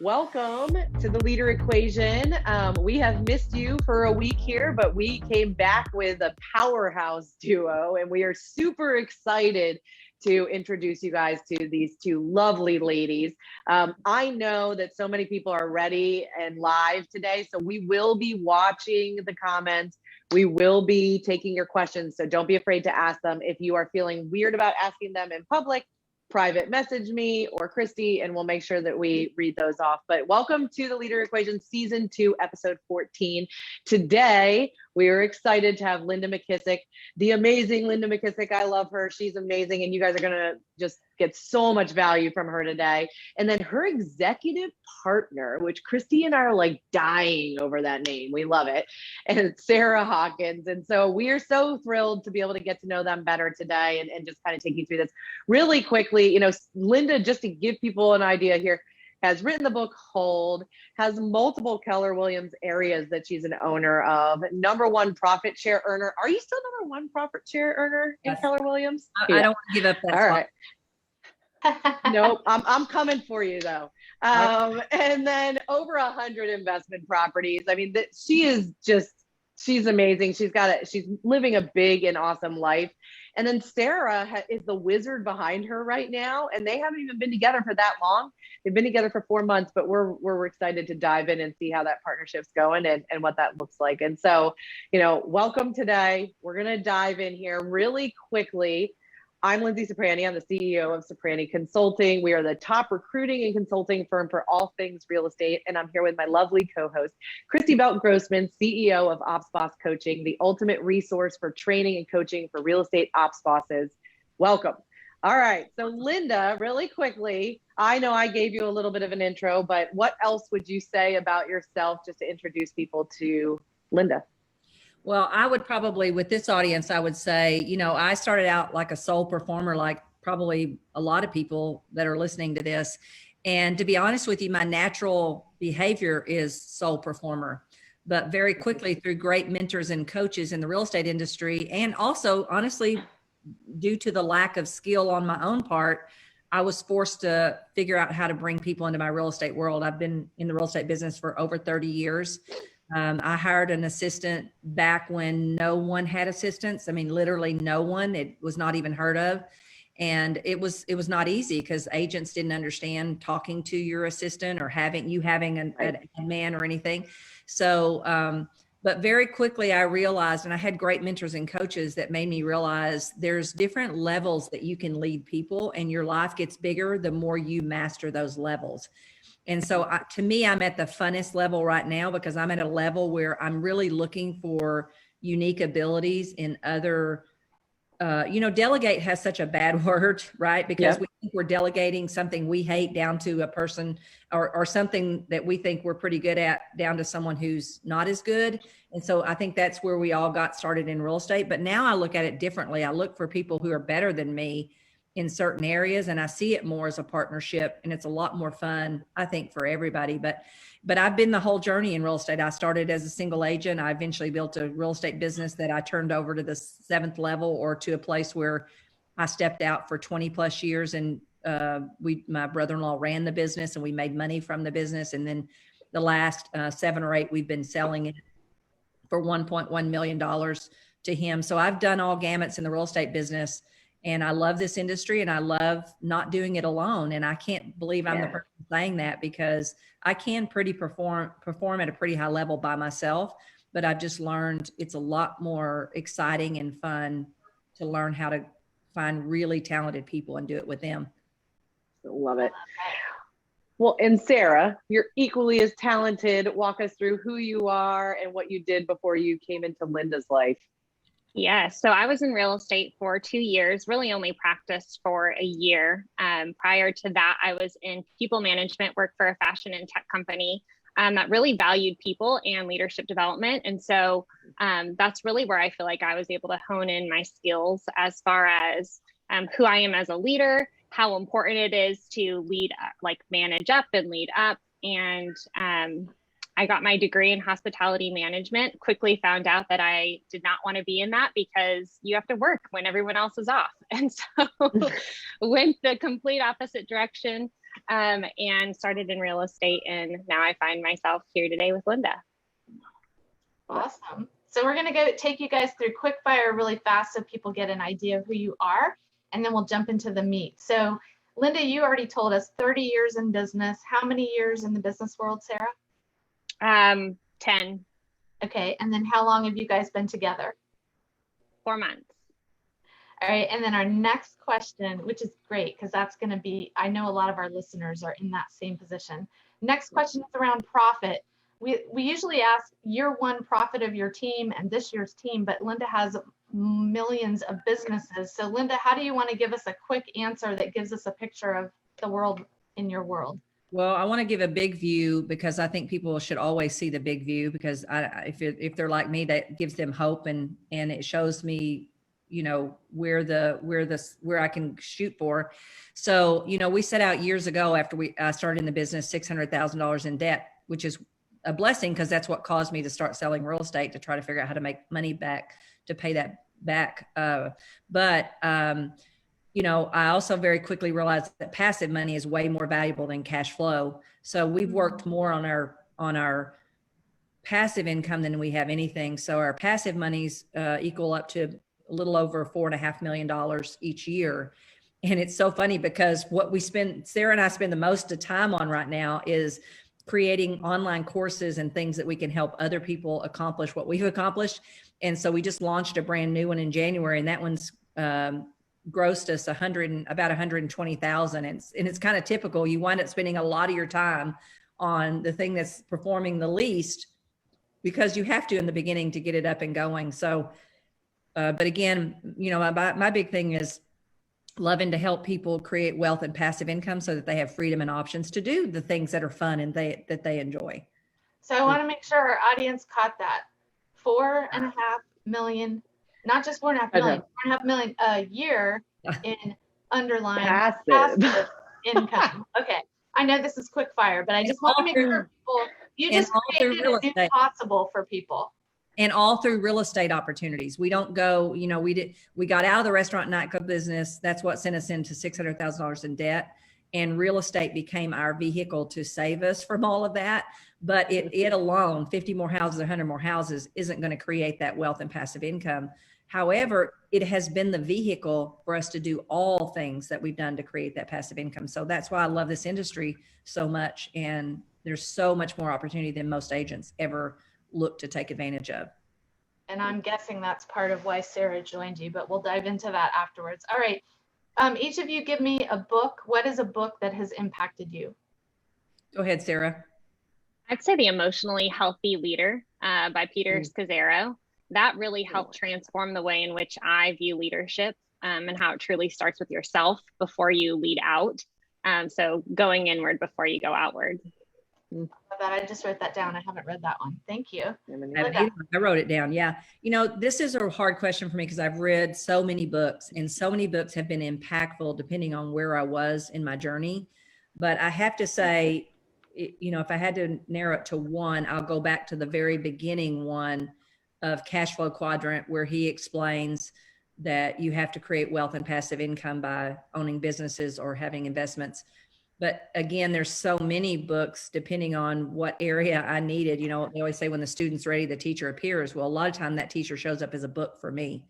Welcome to the Leader Equation. We have missed you for a week here, but we came back with a powerhouse duo, and we are super excited to introduce you guys to these two lovely ladies. I know that so many people are ready and live today, so we will be watching the comments. We will be taking your questions, so don't be afraid to ask them. If you are feeling weird about asking them in public, private message me or Christy, and we'll make sure that we read those off. But welcome to the Leader Equation Season 2, Episode 14. Today, we are excited to have Linda McKissack, the amazing Linda McKissack. I love her. She's amazing, and you guys are going to just get so much value from her today. And then her executive partner, which Christy and I are like dying over that name. We love it. And it's Sarah Hawkins. And so we are so thrilled to be able to get to know them better today and just kind of take you through this really quickly. You know, Linda, just to give people an idea here, has written the book Hold, has multiple Keller Williams areas that she's an owner of, #1 profit share earner. Are you still #1 profit share earner in Keller Williams? I don't want to give up that. All right. Nope, I'm coming for you though. And then over 100 investment properties. I mean, she's amazing. She's living a big and awesome life. And then Sarah is the wizard behind her right now. And they haven't even been together for that long. They've been together for 4 months, but we're excited to dive in and see how that partnership's going and what that looks like. And so, you know, welcome today. We're going to dive in here really quickly. I'm Lindsay Soprani. I'm the CEO of Soprani Consulting. We are the top recruiting and consulting firm for all things real estate. And I'm here with my lovely co-host, Christy Belt-Grossman, CEO of Ops Boss Coaching, the ultimate resource for training and coaching for real estate ops bosses. Welcome. All right. So Linda, really quickly, I know I gave you a little bit of an intro, but what else would you say about yourself just to introduce people to Linda? Well, I would probably, with this audience, I would say, you know, I started out like a sole performer, like probably a lot of people that are listening to this. And to be honest with you, my natural behavior is sole performer. But very quickly, through great mentors and coaches in the real estate industry, and also, honestly, due to the lack of skill on my own part, I was forced to figure out how to bring people into my real estate world. I've been in the real estate business for over 30 years. I hired an assistant back when no one had assistants. I mean, literally no one. It was not even heard of. And it was not easy because agents didn't understand talking to your assistant or having a man or anything. So, but very quickly I realized, and I had great mentors and coaches that made me realize there's different levels that you can lead people, and your life gets bigger the more you master those levels. And so to me, I'm at the funnest level right now because I'm at a level where I'm really looking for unique abilities in other, delegate has such a bad word, right? Because we think we're delegating something we hate down to a person or something that we think we're pretty good at down to someone who's not as good. And so I think that's where we all got started in real estate. But now I look at it differently. I look for people who are better than me in certain areas, and I see it more as a partnership, and it's a lot more fun, I think, for everybody. But I've been the whole journey in real estate. I started as a single agent. I eventually built a real estate business that I turned over to the 7th level, or to a place where I stepped out for 20 plus years. And my brother-in-law ran the business, and we made money from the business. And then the last 7 or 8, we've been selling it for $1.1 million to him. So I've done all gamuts in the real estate business. And I love this industry, and I love not doing it alone. And I can't believe I'm the person saying that, because I can perform at a pretty high level by myself. But I've just learned it's a lot more exciting and fun to learn how to find really talented people and do it with them. Love it. Well, and Sarah, you're equally as talented. Walk us through who you are and what you did before you came into Linda's life. Yeah, so I was in real estate for 2 years, really only practiced for a year. Prior to that, I was in people management, worked for a fashion and tech company that really valued people and leadership development. And so that's really where I feel like I was able to hone in my skills as far as who I am as a leader, how important it is to manage up and lead up. And I got my degree in hospitality management, quickly found out that I did not want to be in that because you have to work when everyone else is off. And so went the complete opposite direction. and started in real estate. And now I find myself here today with Linda. Awesome. So we're going to take you guys through quick fire really fast so people get an idea of who you are, and then we'll jump into the meat. So Linda, you already told us 30 years in business. How many years in the business world, Sarah? 10. Okay. And then how long have you guys been together? 4 months. All right. And then our next question, which is great because that's going to be, I know a lot of our listeners are in that same position. Next question is around profit. We usually ask year one profit of your team and this year's team, but Linda has millions of businesses. So Linda, how do you want to give us a quick answer that gives us a picture of the world in your world? Well, I want to give a big view because I think people should always see the big view because if they're like me, that gives them hope and it shows me, you know, where I can shoot for. So, you know, we set out years ago after I started in the business, $600,000 in debt, which is a blessing because that's what caused me to start selling real estate to try to figure out how to make money back to pay that back. You know, I also very quickly realized that passive money is way more valuable than cash flow. So we've worked more on our passive income than we have anything. So our passive monies equal up to a little over $4.5 million each year. And it's so funny because what Sarah and I spend the most of time on right now is creating online courses and things that we can help other people accomplish what we've accomplished. And so we just launched a brand new one in January, and that one's grossed us about 120,000. And it's kind of typical. You wind up spending a lot of your time on the thing that's performing the least because you have to in the beginning to get it up and going. So, but again, you know, my big thing is loving to help people create wealth and passive income so that they have freedom and options to do the things that are fun and that they enjoy. So I want to make sure our audience caught that. 4.5 million, not just 4.5 million, 4.5 million a year in underlying passive income. Okay. I know this is quick fire, but I just want to make sure people, you just created a new possible for people. And all through real estate opportunities. We don't go, you know, we got out of the restaurant and nightclub business. That's what sent us into $600,000 in debt. And real estate became our vehicle to save us from all of that. But it alone, 50 more houses, 100 more houses, isn't going to create that wealth and passive income. However, it has been the vehicle for us to do all things that we've done to create that passive income. So that's why I love this industry so much. And there's so much more opportunity than most agents ever look to take advantage of. And I'm guessing that's part of why Sarah joined you, but we'll dive into that afterwards. All right. Each of you give me a book. What is a book that has impacted you? Go ahead, Sarah. I'd say The Emotionally Healthy Leader by Peter Scazzaro. That really helped transform the way in which I view leadership and how it truly starts with yourself before you lead out. So going inward before you go outward. That I just wrote that down. I haven't read that one. Thank you. I wrote it down. Yeah. You know, this is a hard question for me because I've read so many books and so many books have been impactful depending on where I was in my journey. But I have to say, you know, if I had to narrow it to one, I'll go back to the very beginning one of Cash Flow Quadrant, where he explains that you have to create wealth and passive income by owning businesses or having investments. But again, there's so many books depending on what area I needed. You know, they always say when the student's ready, the teacher appears. Well, a lot of time that teacher shows up as a book for me.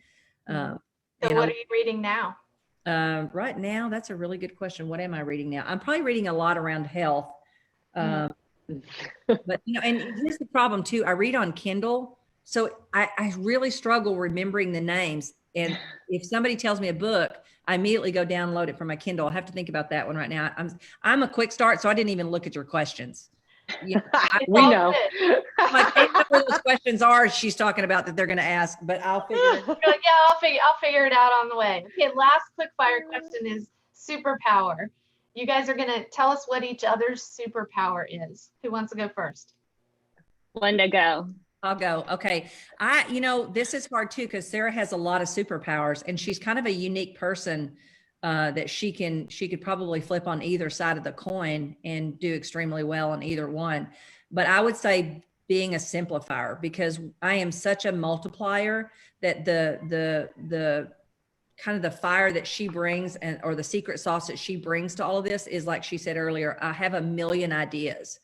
So what are you reading now? Right now, that's a really good question. What am I reading now? I'm probably reading a lot around health. But, you know, and here's the problem too. I read on Kindle. So I really struggle remembering the names. And if somebody tells me a book, I immediately go download it from my Kindle. I have to think about that one right now. I'm a quick start, so I didn't even look at your questions. We know. Like, I know what those questions are she's talking about that they're going to ask, but I'll figure it out. Yeah, I'll figure it out on the way. Okay, last quick fire question is superpower. You guys are going to tell us what each other's superpower is. Who wants to go first? Linda, go. I'll go. Okay. You know, this is hard too, because Sarah has a lot of superpowers and she's kind of a unique person that she could probably flip on either side of the coin and do extremely well on either one. But I would say being a simplifier, because I am such a multiplier that the kind of the fire that she brings or the secret sauce that she brings to all of this is, like she said earlier, I have a million ideas,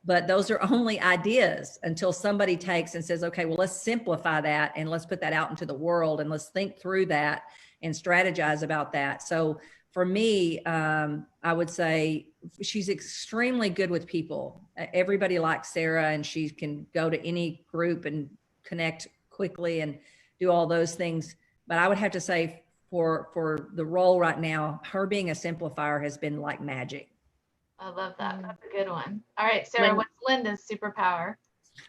but those are only ideas until somebody takes and says, okay, well, let's simplify that and let's put that out into the world and let's think through that and strategize about that. So for me, I would say she's extremely good with people. Everybody likes Sarah, and she can go to any group and connect quickly and do all those things. But I would have to say for the role right now, her being a simplifier has been like magic. I love that. That's a good one. All right, Sarah, what's Linda's superpower?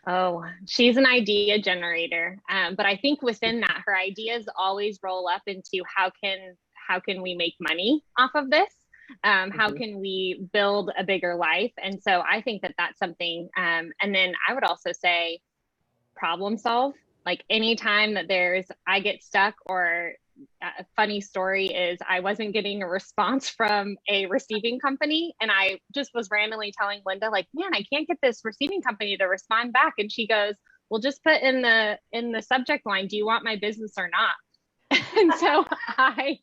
Oh, she's an idea generator. But I think within that, her ideas always roll up into how can we make money off of this? How can we build a bigger life? And so I think that that's something. And then I would also say problem solve. Like anytime that I get stuck, or a funny story is I wasn't getting a response from a receiving company. And I just was randomly telling Linda, like, man, I can't get this receiving company to respond back. And she goes, well, just put in the subject line, do you want my business or not? And so I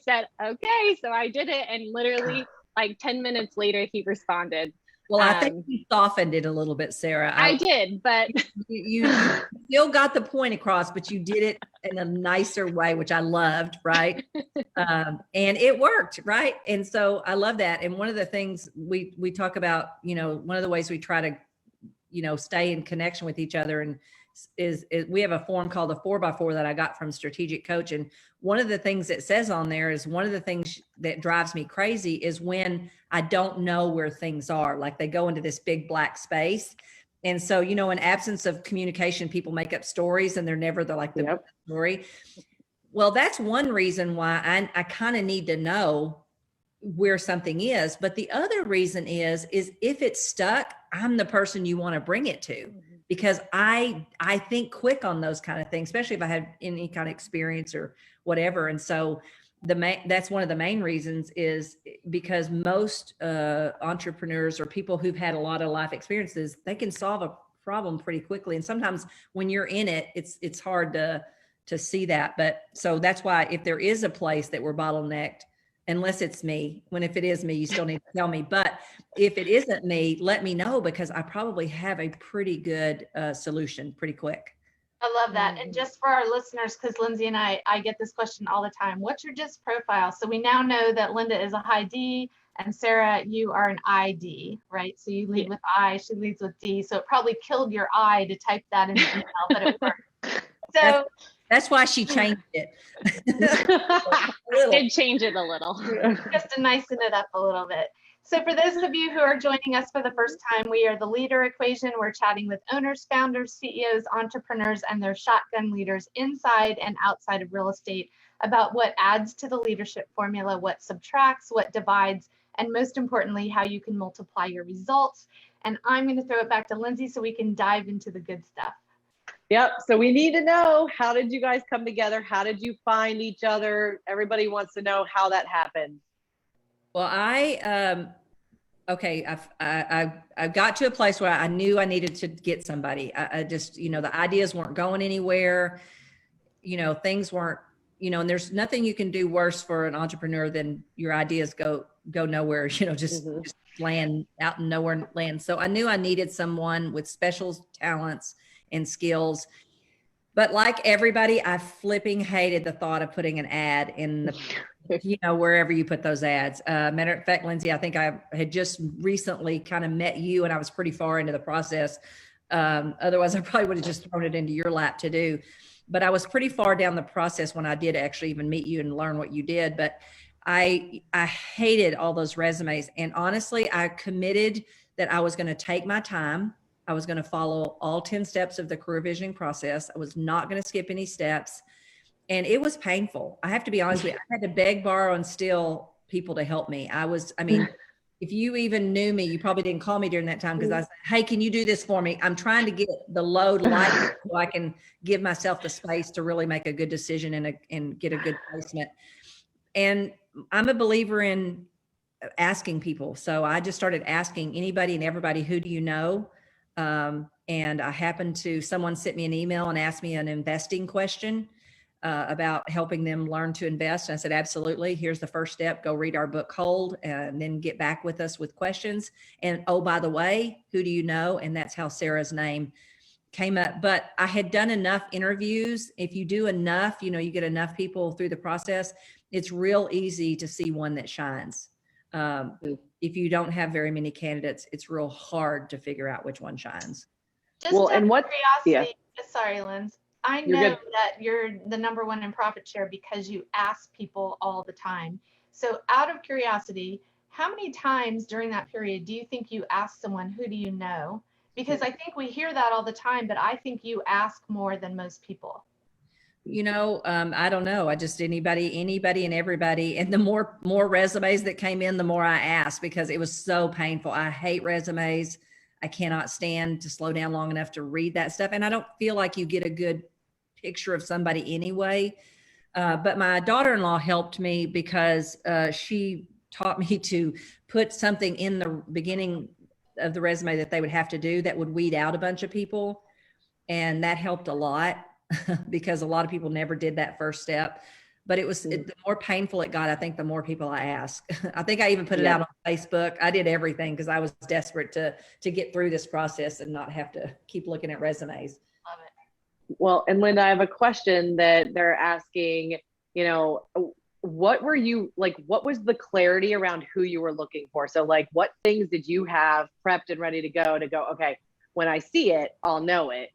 said, okay. So I did it. And literally like 10 minutes later, he responded. Well, I think you softened it a little bit, Sarah. I did, but you still got the point across, but you did it in a nicer way, which I loved, right? And it worked, right? And so I love that. And one of the things we talk about, one of the ways we try to, stay in connection with each other and is we have a form called the 4x4 that I got from Strategic Coach. And one of the things it says on there is one of the things that drives me crazy is when I don't know where things are, like they go into this big black space. And so, in absence of communication, people make up stories and they're never the story. Well, that's one reason why I kind of need to know where something is. But the other reason is if it's stuck, I'm the person you want to bring it to, because I think quick on those kind of things, especially if I have any kind of experience or whatever. And so that's one of the main reasons is because most entrepreneurs or people who've had a lot of life experiences, they can solve a problem pretty quickly. And sometimes when you're in it, it's hard to see that. But so that's why if there is a place that we're bottlenecked, unless it's me, if it is me, you still need to tell me. But if it isn't me, let me know, because I probably have a pretty good solution pretty quick. I love that. And just for our listeners, because Lindsay and I get this question all the time, what's your DISC profile? So we now know that Linda is a high D and Sarah, you are an ID, right? So you lead with I, she leads with D. So it probably killed your I to type that in the email, but it worked. So that's why she changed it. Did change it a little. Just to nicen it up a little bit. So for those of you who are joining us for the first time, we are the Leader Equation. We're chatting with owners, founders, CEOs, entrepreneurs, and their shotgun leaders inside and outside of real estate about what adds to the leadership formula, what subtracts, what divides, and most importantly, how you can multiply your results. And I'm going to throw it back to Lindsay so we can dive into the good stuff. Yep. So we need to know, how did you guys come together? How did you find each other? Everybody wants to know how that happened. Well, I got to a place where I knew I needed to get somebody. I just, the ideas weren't going anywhere. Things weren't, and there's nothing you can do worse for an entrepreneur than your ideas go nowhere, just land out and nowhere land. So I knew I needed someone with special talents and skills. But like everybody, I flipping hated the thought of putting an ad in the, wherever you put those ads. Matter of fact, Lindsay, I think I had just recently kind of met you and I was pretty far into the process. Otherwise, I probably would have just thrown it into your lap to do. But I was pretty far down the process when I did actually even meet you and learn what you did. But I hated all those resumes. And honestly, I committed that I was going to take my time. I was going to follow all 10 steps of the career visioning process. I was not going to skip any steps. And it was painful. I have to be honest with you. I had to beg, borrow, and steal people to help me. If you even knew me, you probably didn't call me during that time because I said, hey, can you do this for me? I'm trying to get the load light so I can give myself the space to really make a good decision and get a good placement. And I'm a believer in asking people. So I just started asking anybody and everybody, who do you know? And I happened to, someone sent me an email and asked me an investing question. about helping them learn to invest. And I said, absolutely. Here's the first step. Go read our book, Hold, and then get back with us with questions. And oh, by the way, who do you know? And that's how Sarah's name came up. But I had done enough interviews. If you do enough, you get enough people through the process, it's real easy to see one that shines. If you don't have very many candidates, it's real hard to figure out which one shines. Just out of curiosity, sorry, Linz. I know that you're the #1 in profit share because you ask people all the time. So out of curiosity, how many times during that period do you think you asked someone, who do you know? Because I think we hear that all the time, but I think you ask more than most people. I don't know. I just anybody and everybody. And the more resumes that came in, the more I asked, because it was so painful. I hate resumes. I cannot stand to slow down long enough to read that stuff. And I don't feel like you get a good picture of somebody anyway. But my daughter-in-law helped me because she taught me to put something in the beginning of the resume that they would have to do that would weed out a bunch of people. And that helped a lot because a lot of people never did that first step. But the more painful it got, I think the more people I asked. I think I even put it out on Facebook. I did everything because I was desperate to get through this process and not have to keep looking at resumes. Love it. Well, and Linda, I have a question that they're asking, what were you like, what was the clarity around who you were looking for? So like, what things did you have prepped and ready to go, okay, when I see it, I'll know it.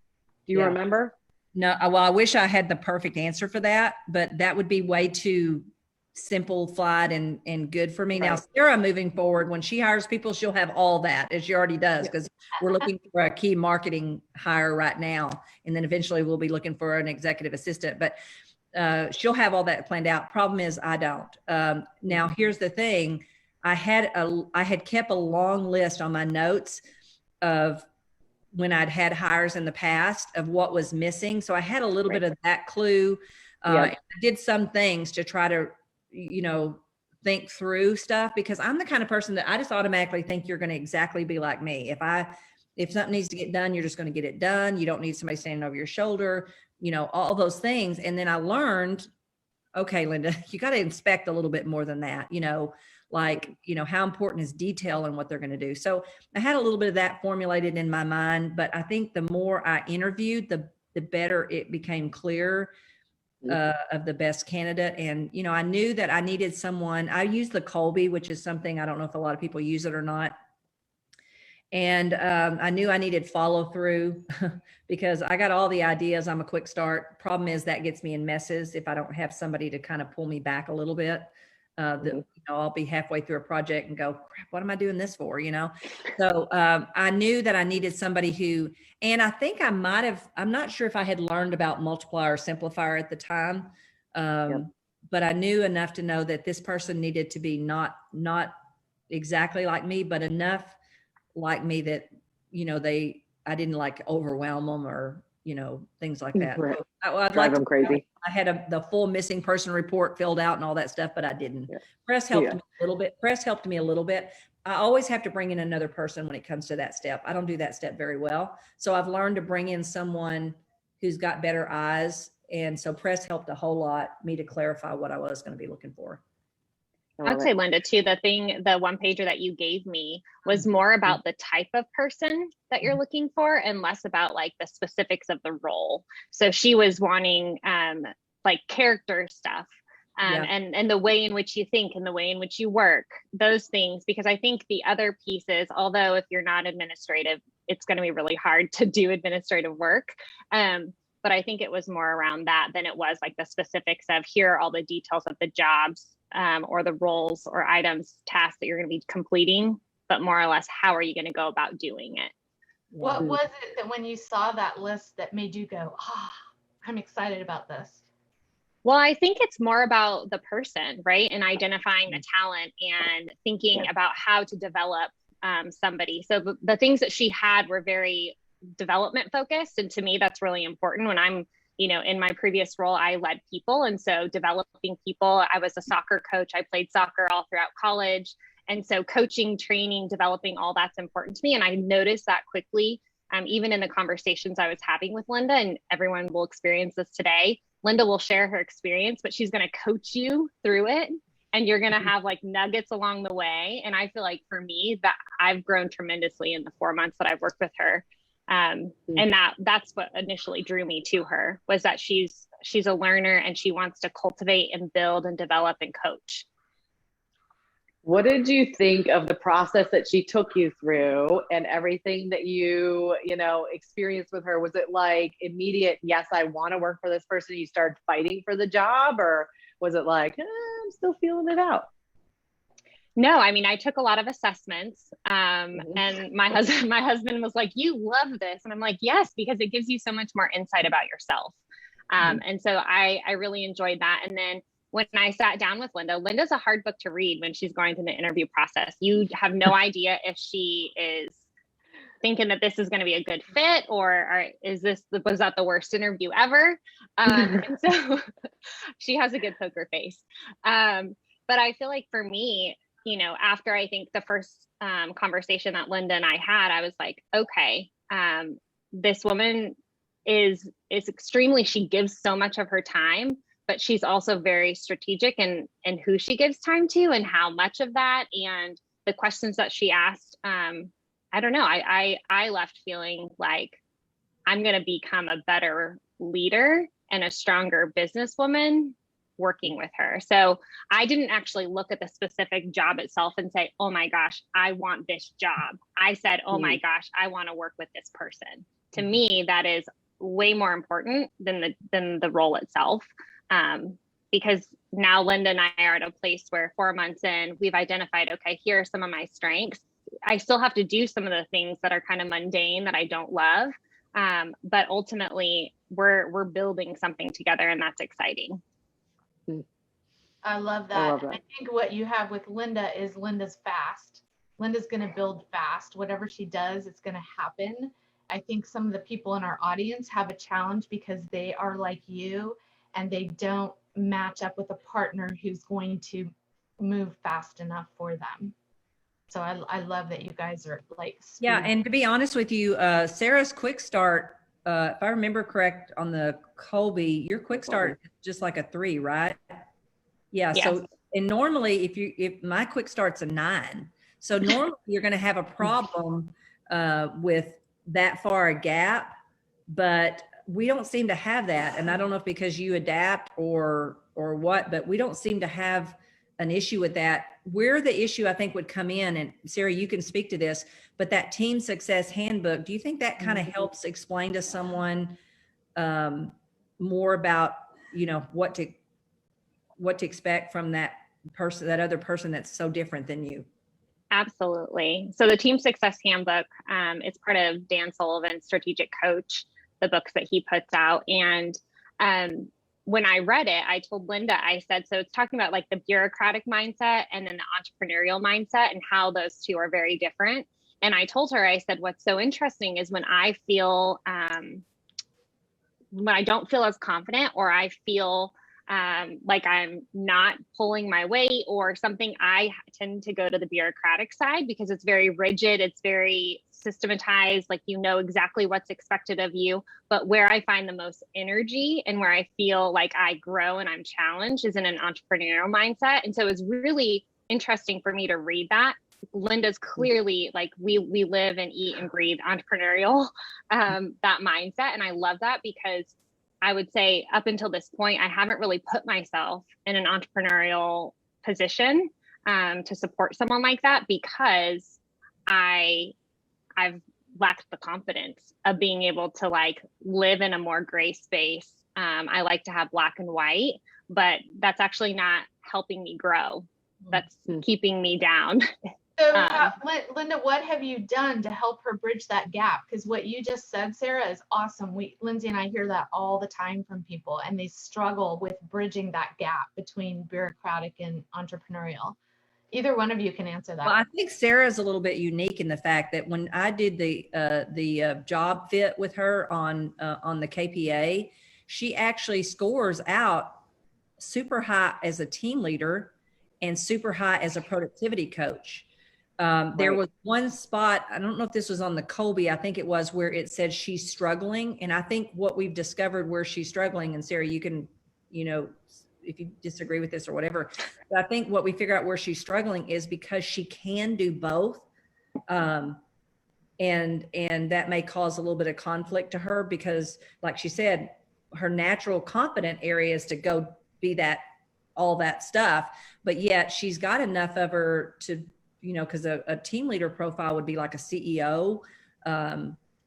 Do you remember? No, well, I wish I had the perfect answer for that, but that would be way too simplified and good for me. Right. Now, Sarah, moving forward, when she hires people, she'll have all that, as she already does, because we're looking for a key marketing hire right now. And then eventually we'll be looking for an executive assistant, but she'll have all that planned out. Problem is I don't. Now, here's the thing. I had kept a long list on my notes of when I'd had hires in the past of what was missing. So I had a little bit of that clue. I did some things to try to, think through stuff, because I'm the kind of person that I just automatically think you're going to exactly be like me. If something needs to get done, you're just going to get it done. You don't need somebody standing over your shoulder, all those things. And then I learned, okay, Linda, you got to inspect a little bit more than that, how important is detail and what they're going to do. So I had a little bit of that formulated in my mind, but I think the more I interviewed, the better it became clear of the best candidate. And, I knew that I needed someone. I used the Colby, which is something, I don't know if a lot of people use it or not. And I knew I needed follow through because I got all the ideas. I'm a quick start. Problem is that gets me in messes if I don't have somebody to kind of pull me back a little bit. I'll be halfway through a project and go, crap, what am I doing this for? So I knew that I needed somebody who, and I think I'm not sure if I had learned about multiplier or simplifier at the time. But I knew enough to know that this person needed to be not exactly like me, but enough like me that, I didn't like overwhelm them or, things like that. Right. So I'd drive them crazy. I had the full missing person report filled out and all that stuff, but I didn't. Press helped me a little bit. Press helped me a little bit. I always have to bring in another person when it comes to that step. I don't do that step very well. So I've learned to bring in someone who's got better eyes. And so press helped a whole lot me to clarify what I was going to be looking for. I'd say, Linda, too, the one pager that you gave me was more about the type of person that you're looking for and less about like the specifics of the role. So she was wanting like character stuff and the way in which you think and the way in which you work, those things, because I think the other pieces, although if you're not administrative, it's going to be really hard to do administrative work. But I think it was more around that than it was like the specifics of here are all the details of the jobs or the roles or items, tasks that you're going to be completing, but more or less, how are you going to go about doing it? What was it that when you saw that list that made you go, I'm excited about this? Well, I think it's more about the person, right? And identifying the talent and thinking about how to develop somebody. So the things that she had were very development focused. And to me, that's really important. When I'm in my previous role, I led people. And so developing people, I was a soccer coach. I played soccer all throughout college. And so coaching, training, developing, all that's important to me. And I noticed that quickly, even in the conversations I was having with Linda, and everyone will experience this today. Linda will share her experience, but she's going to coach you through it. And you're going to have like nuggets along the way. And I feel like for me that I've grown tremendously in the 4 months that I've worked with her. And that's what initially drew me to her, was that she's a learner and she wants to cultivate and build and develop and coach. What did you think of the process that she took you through and everything that you experienced with her? Was it like immediate, yes, I want to work for this person, you started fighting for the job, or was it like, I'm still feeling it out? No, I mean, I took a lot of assessments, and my husband was like, you love this. And I'm like, yes, because it gives you so much more insight about yourself. And so I really enjoyed that. And then when I sat down with Linda's a hard book to read when she's going through the interview process. You have no idea if she is thinking that this is going to be a good fit, or was that the worst interview ever? And so she has a good poker face. But I feel like for me, after I think the first conversation that Linda and I had, I was like, okay, this woman is extremely, she gives so much of her time, but she's also very strategic in who she gives time to and how much of that, and the questions that she asked. I don't know. I left feeling like I'm going to become a better leader and a stronger businesswoman working with her. So I didn't actually look at the specific job itself and say, oh my gosh, I want this job. I said, oh my gosh, I want to work with this person. To me, that is way more important than the role itself. Because now Linda and I are at a place where 4 months in, we've identified, okay, here are some of my strengths. I still have to do some of the things that are kind of mundane that I don't love. But ultimately we're building something together, and that's exciting. I love that. I think what you have with Linda is Linda's fast. Linda's going to build fast. Whatever she does, it's going to happen. I think some of the people in our audience have a challenge because they are like you and they don't match up with a partner who's going to move fast enough for them. So I love that you guys are like speed. Yeah, and to be honest with you, Sarah's quick start, if I remember correct on the Colby, your quick start is just like a 3, right? Yeah. Yes. So, and normally if my quick start's a 9, so normally you're going to have a problem with that far a gap, but we don't seem to have that. And I don't know if because you adapt or what, but we don't seem to have an issue with that. Where the issue I think would come in, and Sarah, you can speak to this, but that team success handbook, do you think that kind of helps explain to someone more about, what to expect from that person, that other person that's so different than you? Absolutely. So the team success handbook, it's part of Dan Sullivan's strategic coach, the books that he puts out. And when I read it, I told Linda, I said, so it's talking about like the bureaucratic mindset and then the entrepreneurial mindset and how those two are very different. And I told her, I said, what's so interesting is when I feel, when I don't feel as confident, or I feel like I'm not pulling my weight or something, I tend to go to the bureaucratic side because it's very rigid. It's very systematized, like exactly what's expected of you. But where I find the most energy and where I feel like I grow and I'm challenged is in an entrepreneurial mindset. And so it's really interesting for me to read that. Linda's clearly like we live and eat and breathe entrepreneurial, that mindset. And I love that because I would say up until this point, I haven't really put myself in an entrepreneurial position to support someone like that because I've lacked the confidence of being able to like live in a more gray space. I like to have black and white, but that's actually not helping me grow. That's keeping me down. So Linda, what have you done to help her bridge that gap? Because what you just said, Sarah, is awesome. Lindsay and I hear that all the time from people, and they struggle with bridging that gap between bureaucratic and entrepreneurial. Either one of you can answer that. Well, I think Sarah's a little bit unique in the fact that when I did the job fit with her on the KPA, she actually scores out super high as a team leader and super high as a productivity coach. There was one spot, I don't know if this was on the Colby, I think it was, where it said she's struggling. And I think what we've discovered where she's struggling, and Sarah, you can, if you disagree with this or whatever, but I think what we figure out where she's struggling is because she can do both. And that may cause a little bit of conflict to her because, like she said, her natural confident area is to go be all that stuff, but yet she's got enough of her to, because a team leader profile would be like a CEO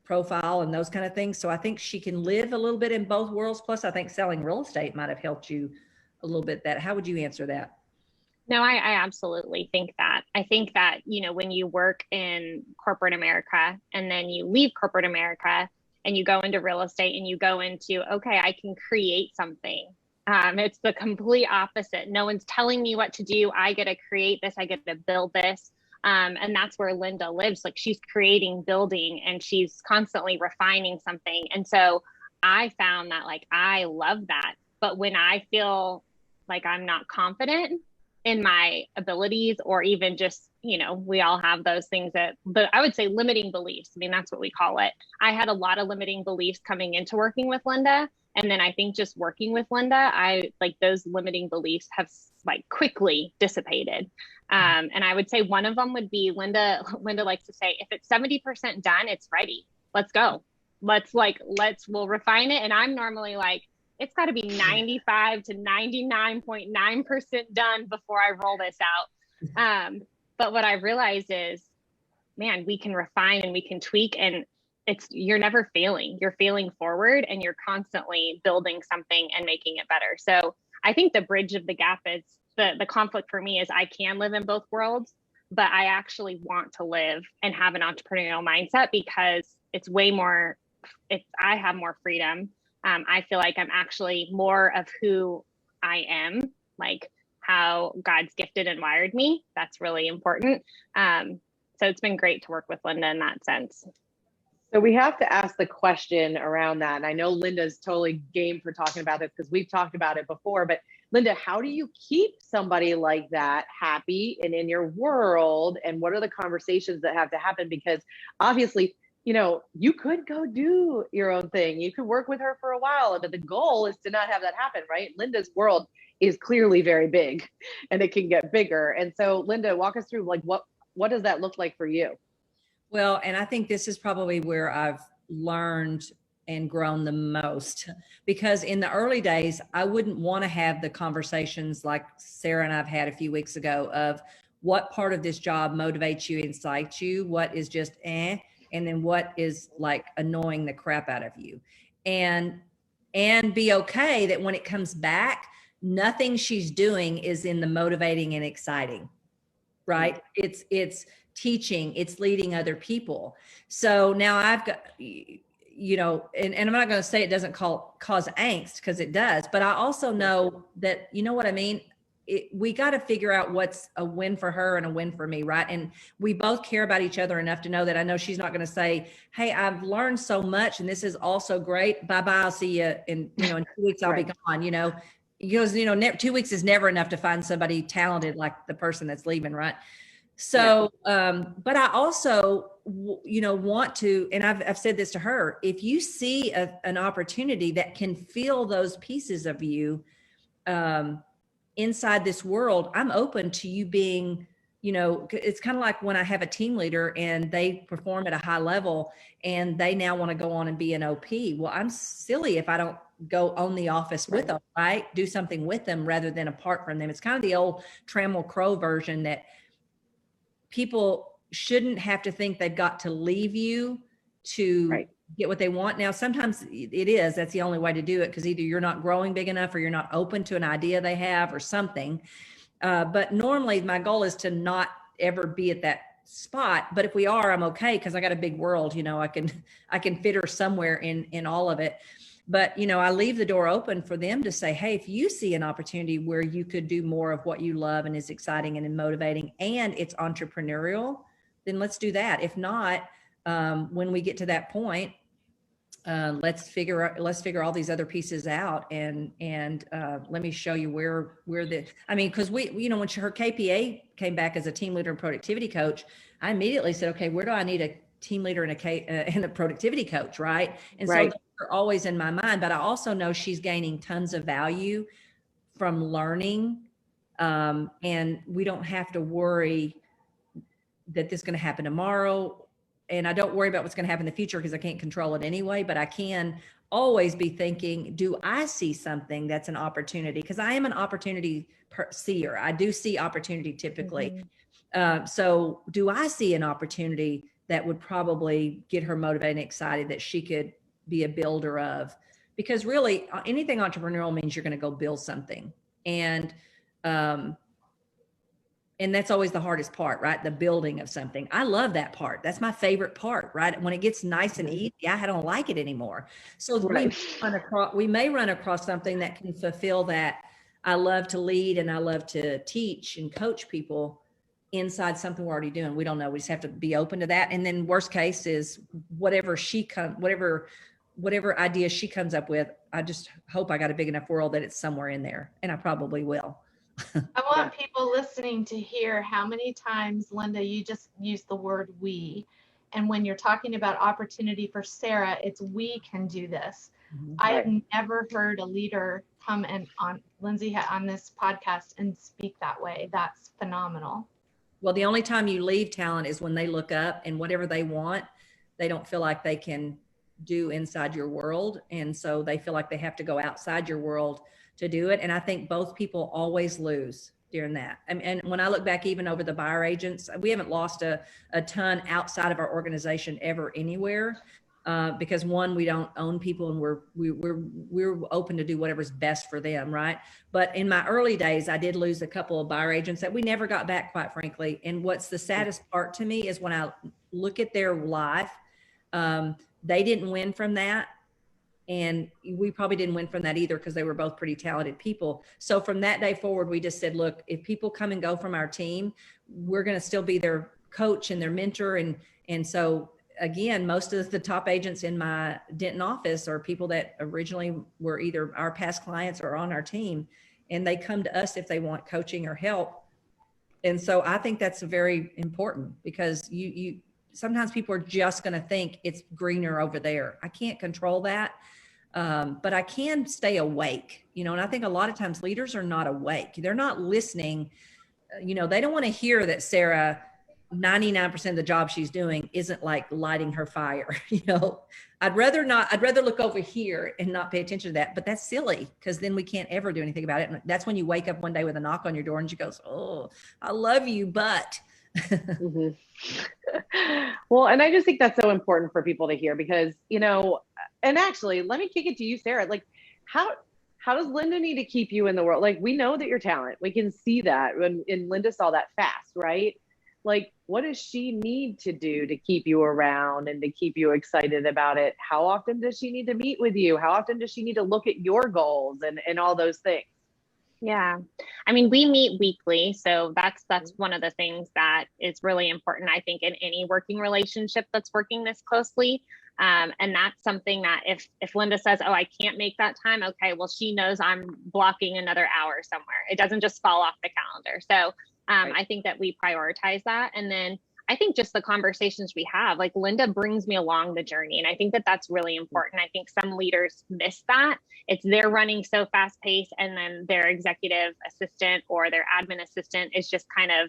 profile and those kind of things. So I think she can live a little bit in both worlds. Plus, I think selling real estate might have helped you a little bit. How would you answer that? No, I absolutely think that. I think that, when you work in corporate America and then you leave corporate America and you go into real estate and you go into, okay, I can create something. It's the complete opposite. No one's telling me what to do. I get to create this. I get to build this. And that's where Linda lives. Like, she's creating, building, and she's constantly refining something. And so I found that, like, I love that. But when I feel like I'm not confident in my abilities, or even just, we all have those things but I would say limiting beliefs. I mean, that's what we call it. I had a lot of limiting beliefs coming into working with Linda. And then I think just working with Linda, those limiting beliefs have quickly dissipated. And I would say one of them would be Linda likes to say, if it's 70% done, it's ready. Let's go. We'll refine it. And I'm normally like, it's got to be 95 to 99.9% done before I roll this out. But what I realized is, man, we can refine and we can tweak, and you're never failing. You're failing forward, and you're constantly building something and making it better. So I think the bridge of the gap is the conflict for me is I can live in both worlds, but I actually want to live and have an entrepreneurial mindset because it's way more, I have more freedom. I feel like I'm actually more of who I am, like how God's gifted and wired me. That's really important. So it's been great to work with Linda in that sense. So we have to ask the question around that. And I know Linda's totally game for talking about this because we've talked about it before, but Linda, how do you keep somebody like that happy and in your world? And what are the conversations that have to happen? Because obviously, you could go do your own thing. You could work with her for a while, but the goal is to not have that happen, right? Linda's world is clearly very big and it can get bigger. And so Linda, walk us through what does that look like for you? Well, and I think this is probably where I've learned and grown the most, because in the early days, I wouldn't want to have the conversations like Sarah and I've had a few weeks ago of what part of this job motivates you, incites you, what is just and then what is like annoying the crap out of you, and be okay that when it comes back, nothing she's doing is in the motivating and exciting, right? It's teaching, it's leading other people. So now I've got, and I'm not going to say it doesn't cause angst, because it does, but I also know that, you know what I mean? We got to figure out what's a win for her and a win for me, right? And we both care about each other enough to know that I know she's not going to say, hey, I've learned so much and this is also great. Bye-bye. I'll see you in 2 weeks. I'll be gone, because, 2 weeks is never enough to find somebody talented like the person that's leaving, right? So, but I also, want to, and I've said this to her, if you see an opportunity that can fill those pieces of you, inside this world, I'm open to you being, it's kind of like when I have a team leader and they perform at a high level and they now want to go on and be an OP. Well, I'm silly if I don't go own the office with them, right? Do something with them rather than apart from them. It's kind of the old Trammell Crow version that people shouldn't have to think they've got to leave you to get what they want. Now, sometimes that's the only way to do it, because either you're not growing big enough or you're not open to an idea they have or something. But normally my goal is to not ever be at that spot. But if we are, I'm okay, because I got a big world, I can fit her somewhere in all of it. But, I leave the door open for them to say, hey, if you see an opportunity where you could do more of what you love and is exciting and motivating and it's entrepreneurial, then let's do that. If not, when we get to that point, let's figure all these other pieces out, and let me show you where because when her KPA came back as a team leader and productivity coach, I immediately said, okay, where do I need a team leader and a productivity coach, right? And so those are always in my mind, but I also know she's gaining tons of value from learning, and we don't have to worry that this is going to happen tomorrow. And I don't worry about what's going to happen in the future because I can't control it anyway, but I can always be thinking, do I see something that's an opportunity? Because I am an opportunity seer. I do see opportunity typically. So do I see an opportunity that would probably get her motivated and excited that she could be a builder of? Because really anything entrepreneurial means you're going to go build something. And that's always the hardest part, right? The building of something. I love that part. That's my favorite part, right? When it gets nice and easy, I don't like it anymore. So we may run across something that can fulfill that. I love to lead and I love to teach and coach people inside something we're already doing. We don't know. We just have to be open to that. And then worst case is whatever idea she comes up with, I just hope I got a big enough world that it's somewhere in there, and I probably will. I want people listening to hear how many times, Linda, you just used the word we. And when you're talking about opportunity for Sarah, it's we can do this. I have never heard a leader come and on Lindsay on this podcast and speak that way. That's phenomenal. Well, the only time you leave talent is when they look up and whatever they want, they don't feel like they can do inside your world. And so they feel like they have to go outside your world to do it. And I think both people always lose during that. And when I look back, even over the buyer agents, we haven't lost a ton outside of our organization ever anywhere, because one, we don't own people and we're open to do whatever's best for them, right? But in my early days, I did lose a couple of buyer agents that we never got back, quite frankly. And what's the saddest part to me is when I look at their life, they didn't win from that. And we probably didn't win from that either because they were both pretty talented people. So from that day forward, we just said, look, if people come and go from our team, we're going to still be their coach and their mentor. And so again, most of the top agents in my Denton office are people that originally were either our past clients or on our team, and they come to us if they want coaching or help. And so I think that's very important, because you sometimes people are just going to think it's greener over there. I can't control that. But I can stay awake, and I think a lot of times leaders are not awake. They're not listening. They don't want to hear that Sarah, 99% of the job she's doing isn't like lighting her fire. I'd rather look over here and not pay attention to that, but that's silly, because then we can't ever do anything about it. And that's when you wake up one day with a knock on your door and she goes, oh, I love you, but. Well, and I just think that's so important for people to hear, because, and actually, let me kick it to you, Sarah. Like, how does Linda need to keep you in the world? Like, we know that you're talent. We can see that, and Linda saw that fast, right? Like, what does she need to do to keep you around and to keep you excited about it? How often does she need to meet with you? How often does she need to look at your goals and all those things? Yeah. I mean, we meet weekly. So that's one of the things that is really important, I think, in any working relationship that's working this closely. And that's something that if Linda says, oh, I can't make that time. Okay, well, she knows I'm blocking another hour somewhere. It doesn't just fall off the calendar. So I think that we prioritize that. And then I think just the conversations we have, like Linda brings me along the journey. And I think that that's really important. I think some leaders miss that. They're running so fast paced, and then their executive assistant or their admin assistant is just kind of,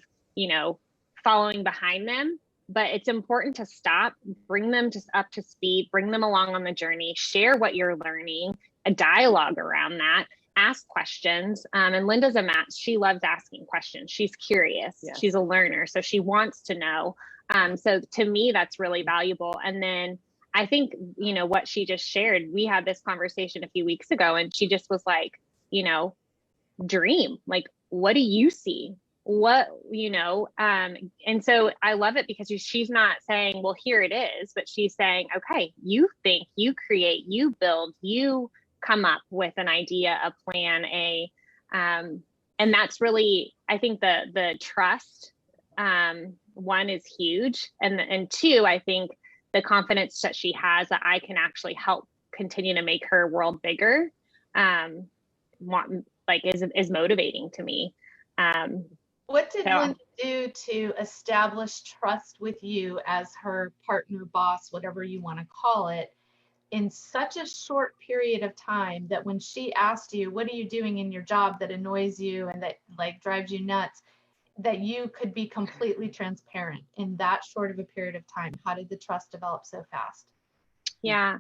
following behind them. But it's important to stop, bring them up to speed, bring them along on the journey, share what you're learning, a dialogue around that, ask questions. And Linda's a match. She loves asking questions. She's curious. Yeah. She's a learner. So she wants to know. So to me, that's really valuable. And then I think, what she just shared, we had this conversation a few weeks ago, and she just was like, dream, like, what do you see? And so I love it, because she's not saying, well, here it is, but she's saying, okay, you think, you create, you build, you come up with an idea, a plan, and that's really, I think the trust, one is huge. And two, I think the confidence that she has that I can actually help continue to make her world bigger, is motivating to me. What did Linda do to establish trust with you as her partner, boss, whatever you want to call it, in such a short period of time that when she asked you, what are you doing in your job that annoys you and that like drives you nuts, that you could be completely transparent in that short of a period of time? How did the trust develop so fast? Yeah.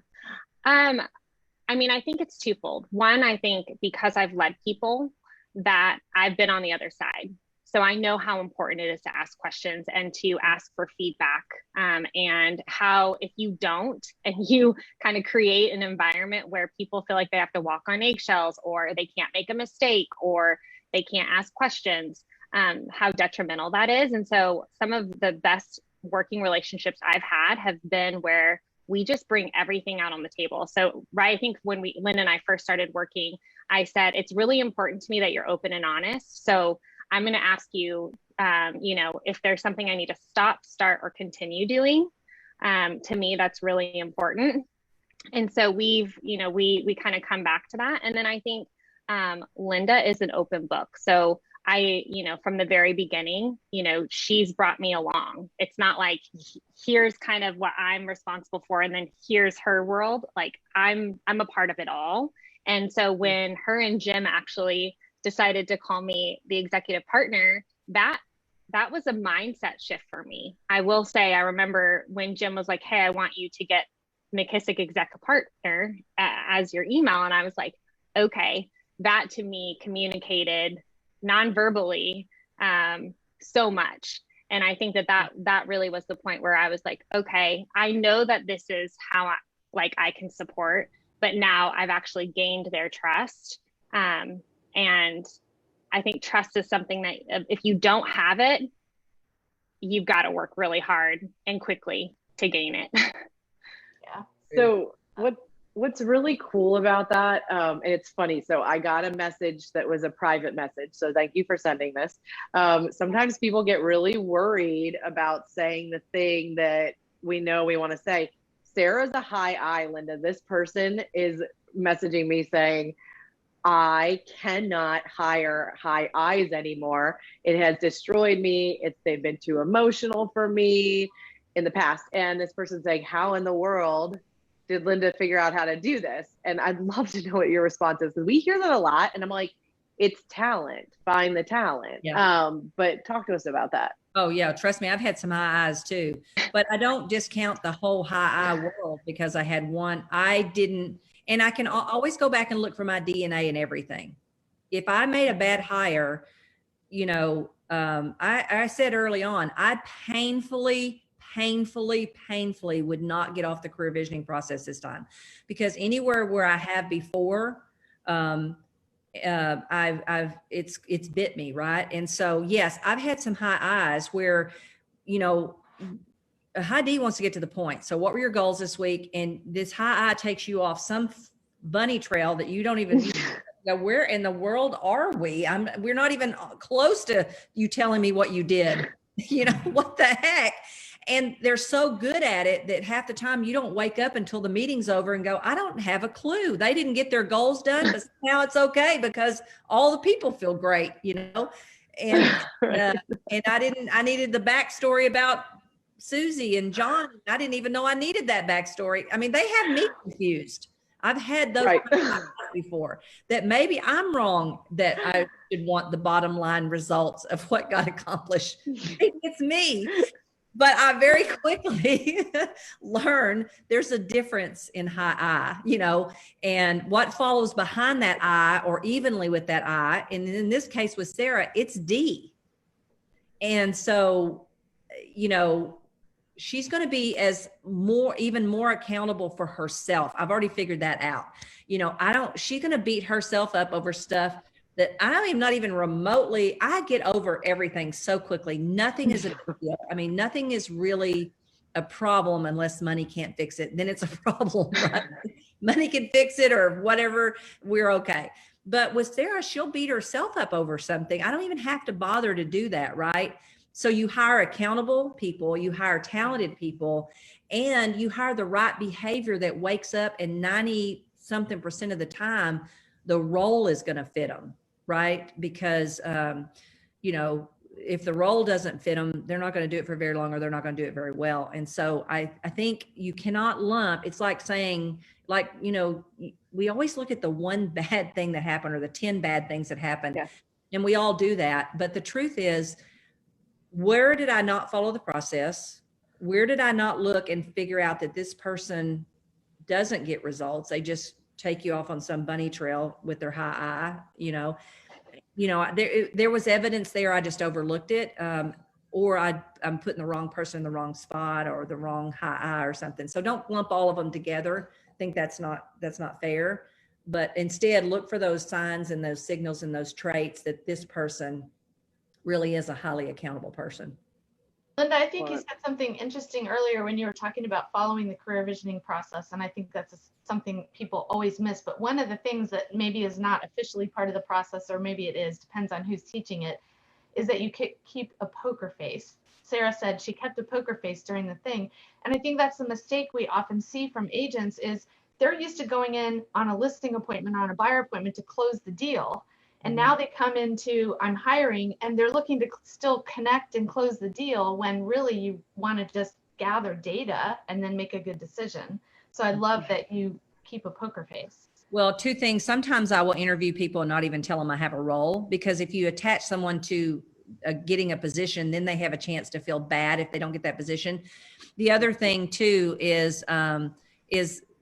I mean, I think it's twofold. One, I think because I've led people, that I've been on the other side. So I know how important it is to ask questions and to ask for feedback, and how if you don't, and you kind of create an environment where people feel like they have to walk on eggshells, or they can't make a mistake, or they can't ask questions, how detrimental that is. And so some of the best working relationships I've had have been where we just bring everything out on the table. So, right, I think when Lynn and I first started working, I said, it's really important to me that you're open and honest. So I'm going to ask you, if there's something I need to stop, start, or continue doing. To me, that's really important. And so we kind of come back to that. And then I think Linda is an open book. So from the very beginning, she's brought me along. It's not like here's kind of what I'm responsible for, and then here's her world. Like I'm a part of it all. And so when her and Jim actually decided to call me the executive partner, that was a mindset shift for me. I will say, I remember when Jim was like, hey, I want you to get McKissick executive partner as your email. And I was like, okay, that to me communicated non-verbally so much. And I think that really was the point where I was like, okay, I know that this is how I can support, but now I've actually gained their trust. And I think trust is something that if you don't have it, you've got to work really hard and quickly to gain it. Yeah. So what's really cool about that, and it's funny, so I got a message that was a private message, so thank you for sending this. Sometimes people get really worried about saying the thing that we know we want to say. Sarah's a high I, Linda. This person is messaging me saying, I cannot hire high I's anymore. It has destroyed me. They've been too emotional for me in the past. And this person's saying, how in the world did Linda figure out how to do this? And I'd love to know what your response is, because we hear that a lot. And I'm like, it's talent. Find the talent. Yeah. But talk to us about that. Oh yeah, trust me, I've had some high I's too, but I don't discount the whole high I world because I had one. I didn't. And I can always go back and look for my DNA and everything. If I made a bad hire, I said early on, I painfully would not get off the career visioning process this time, because anywhere where I have before, it's bit me, right? And so, yes, I've had some high I's where, a high D wants to get to the point. So what were your goals this week? And this high I takes you off some bunny trail that you don't even know. Where in the world are we? We're not even close to you telling me what you did. What the heck? And they're so good at it that half the time you don't wake up until the meeting's over and go, I don't have a clue. They didn't get their goals done, but now it's okay because all the people feel great, and I needed the backstory about Susie and John. I didn't even know I needed that backstory. I mean, they have me confused. I've had those before, that maybe I'm wrong, that I should want the bottom line results of what got accomplished. Maybe it's me. But I very quickly learned there's a difference in high I, and what follows behind that I, or evenly with that I. And in this case with Sarah, it's D. And so, she's going to be even more accountable for herself. I've already figured that out. She's going to beat herself up over stuff that I'm not even remotely, I get over everything so quickly. Nothing is a big deal. I mean, nothing is really a problem unless money can't fix it. Then it's a problem, right? Money can fix it or whatever, we're okay. But with Sarah, she'll beat herself up over something. I don't even have to bother to do that, right? So you hire accountable people, you hire talented people, and you hire the right behavior that wakes up, and 90-something% of the time, the role is going to fit them, right? Because, you know, if the role doesn't fit them, they're not going to do it for very long, or they're not going to do it very well. And so I think you cannot lump. It's like saying, like, you know, we always look at the one bad thing that happened or the 10 bad things that happened. Yeah. And we all do that. But the truth is, where did I not follow the process? Where did I not look and figure out that this person doesn't get results? They just take you off on some bunny trail with their high eye, you know, there was evidence there. I just overlooked it. Or I'm putting the wrong person in the wrong spot, or the wrong high eye or something. So don't lump all of them together. I think that's not fair, but instead look for those signs and those signals and those traits that this person really is a highly accountable person. Linda, I think you said something interesting earlier when you were talking about following the career visioning process. And I think that's something people always miss. But one of the things that maybe is not officially part of the process, or maybe it is, depends on who's teaching it, is that you keep a poker face. Sarah said she kept a poker face during the thing. And I think that's the mistake we often see from agents, is they're used to going in on a listing appointment, on a buyer appointment to close the deal. And now they come into, I'm hiring, and they're looking to still connect and close the deal, when really you want to just gather data and then make a good decision. So I love that you keep a poker face. Well, two things. Sometimes I will interview people and not even tell them I have a role, because if you attach someone to getting a position, then they have a chance to feel bad if they don't get that position. The other thing too is,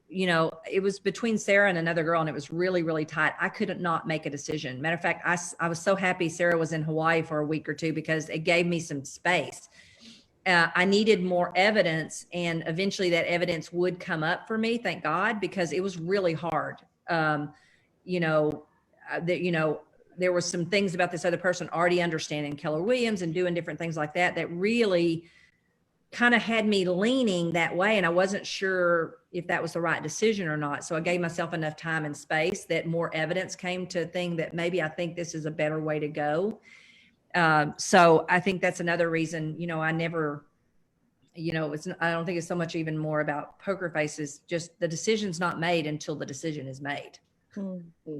you know, it was between Sarah and another girl, and it was really, really tight. I couldn't not make a decision. Matter of fact, I was so happy Sarah was in Hawaii for a week or two, because it gave me some space. I needed more evidence, and eventually that evidence would come up for me, thank God, because it was really hard. You know, there were some things about this other person already understanding Keller Williams and doing different things like that, that really kind of had me leaning that way. And I wasn't sure if that was the right decision or not. So I gave myself enough time and space that more evidence came to think that maybe I think this is a better way to go. So I think that's another reason, you know, I never, you know, I don't think it's so much even more about poker faces, just the decision's not made until the decision is made. Mm-hmm.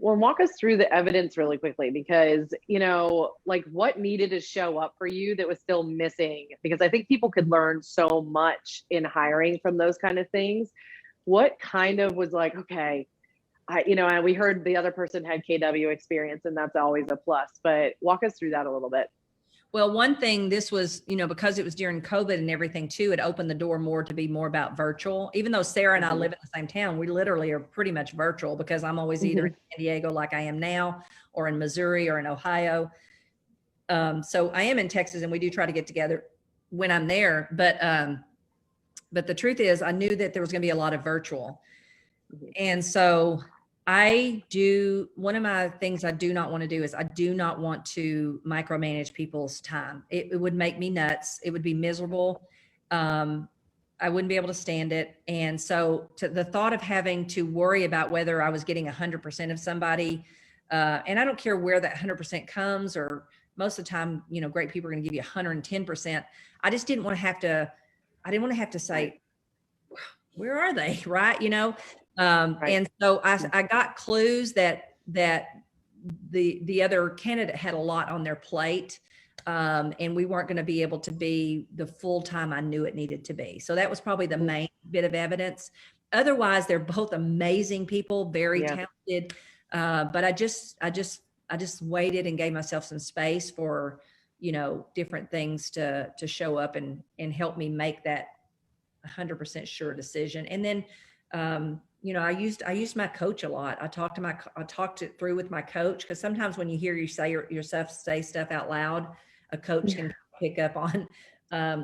Well, walk us through the evidence really quickly, because, you know, like what needed to show up for you that was still missing? Because I think people could learn so much in hiring from those kind of things. What kind of was like, okay, and we heard the other person had KW experience, and that's always a plus, but walk us through that a little bit. Well, one thing, this was, you know, because it was during COVID and everything too, it opened the door more to be more about virtual. Even though Sarah and I live in the same town, we literally are pretty much virtual, because I'm always either in San Diego like I am now, or in Missouri, or in Ohio. So I am in Texas, and we do try to get together when I'm there. But the truth is, I knew that there was going to be a lot of virtual. And so one of my things I do not want to do is I do not want to micromanage people's time. It would make me nuts. It would be miserable. I wouldn't be able to stand it. And so the thought of having to worry about whether I was getting 100% of somebody, and I don't care where that 100% comes, or most of the time, you know, great people are going to give you 110%. I just didn't want to have to say, where are they? Right. You know? Right. And so I got clues that the other candidate had a lot on their plate, and we weren't going to be able to be the full time I knew it needed to be. So that was probably the main bit of evidence. Otherwise, they're both amazing people, very talented. But I just waited and gave myself some space for, you know, different things to show up and help me make that 100% sure decision. And then, you know, I used my coach a lot. I talked it through with my coach, because sometimes when you hear you say yourself say stuff out loud, a coach can pick up on,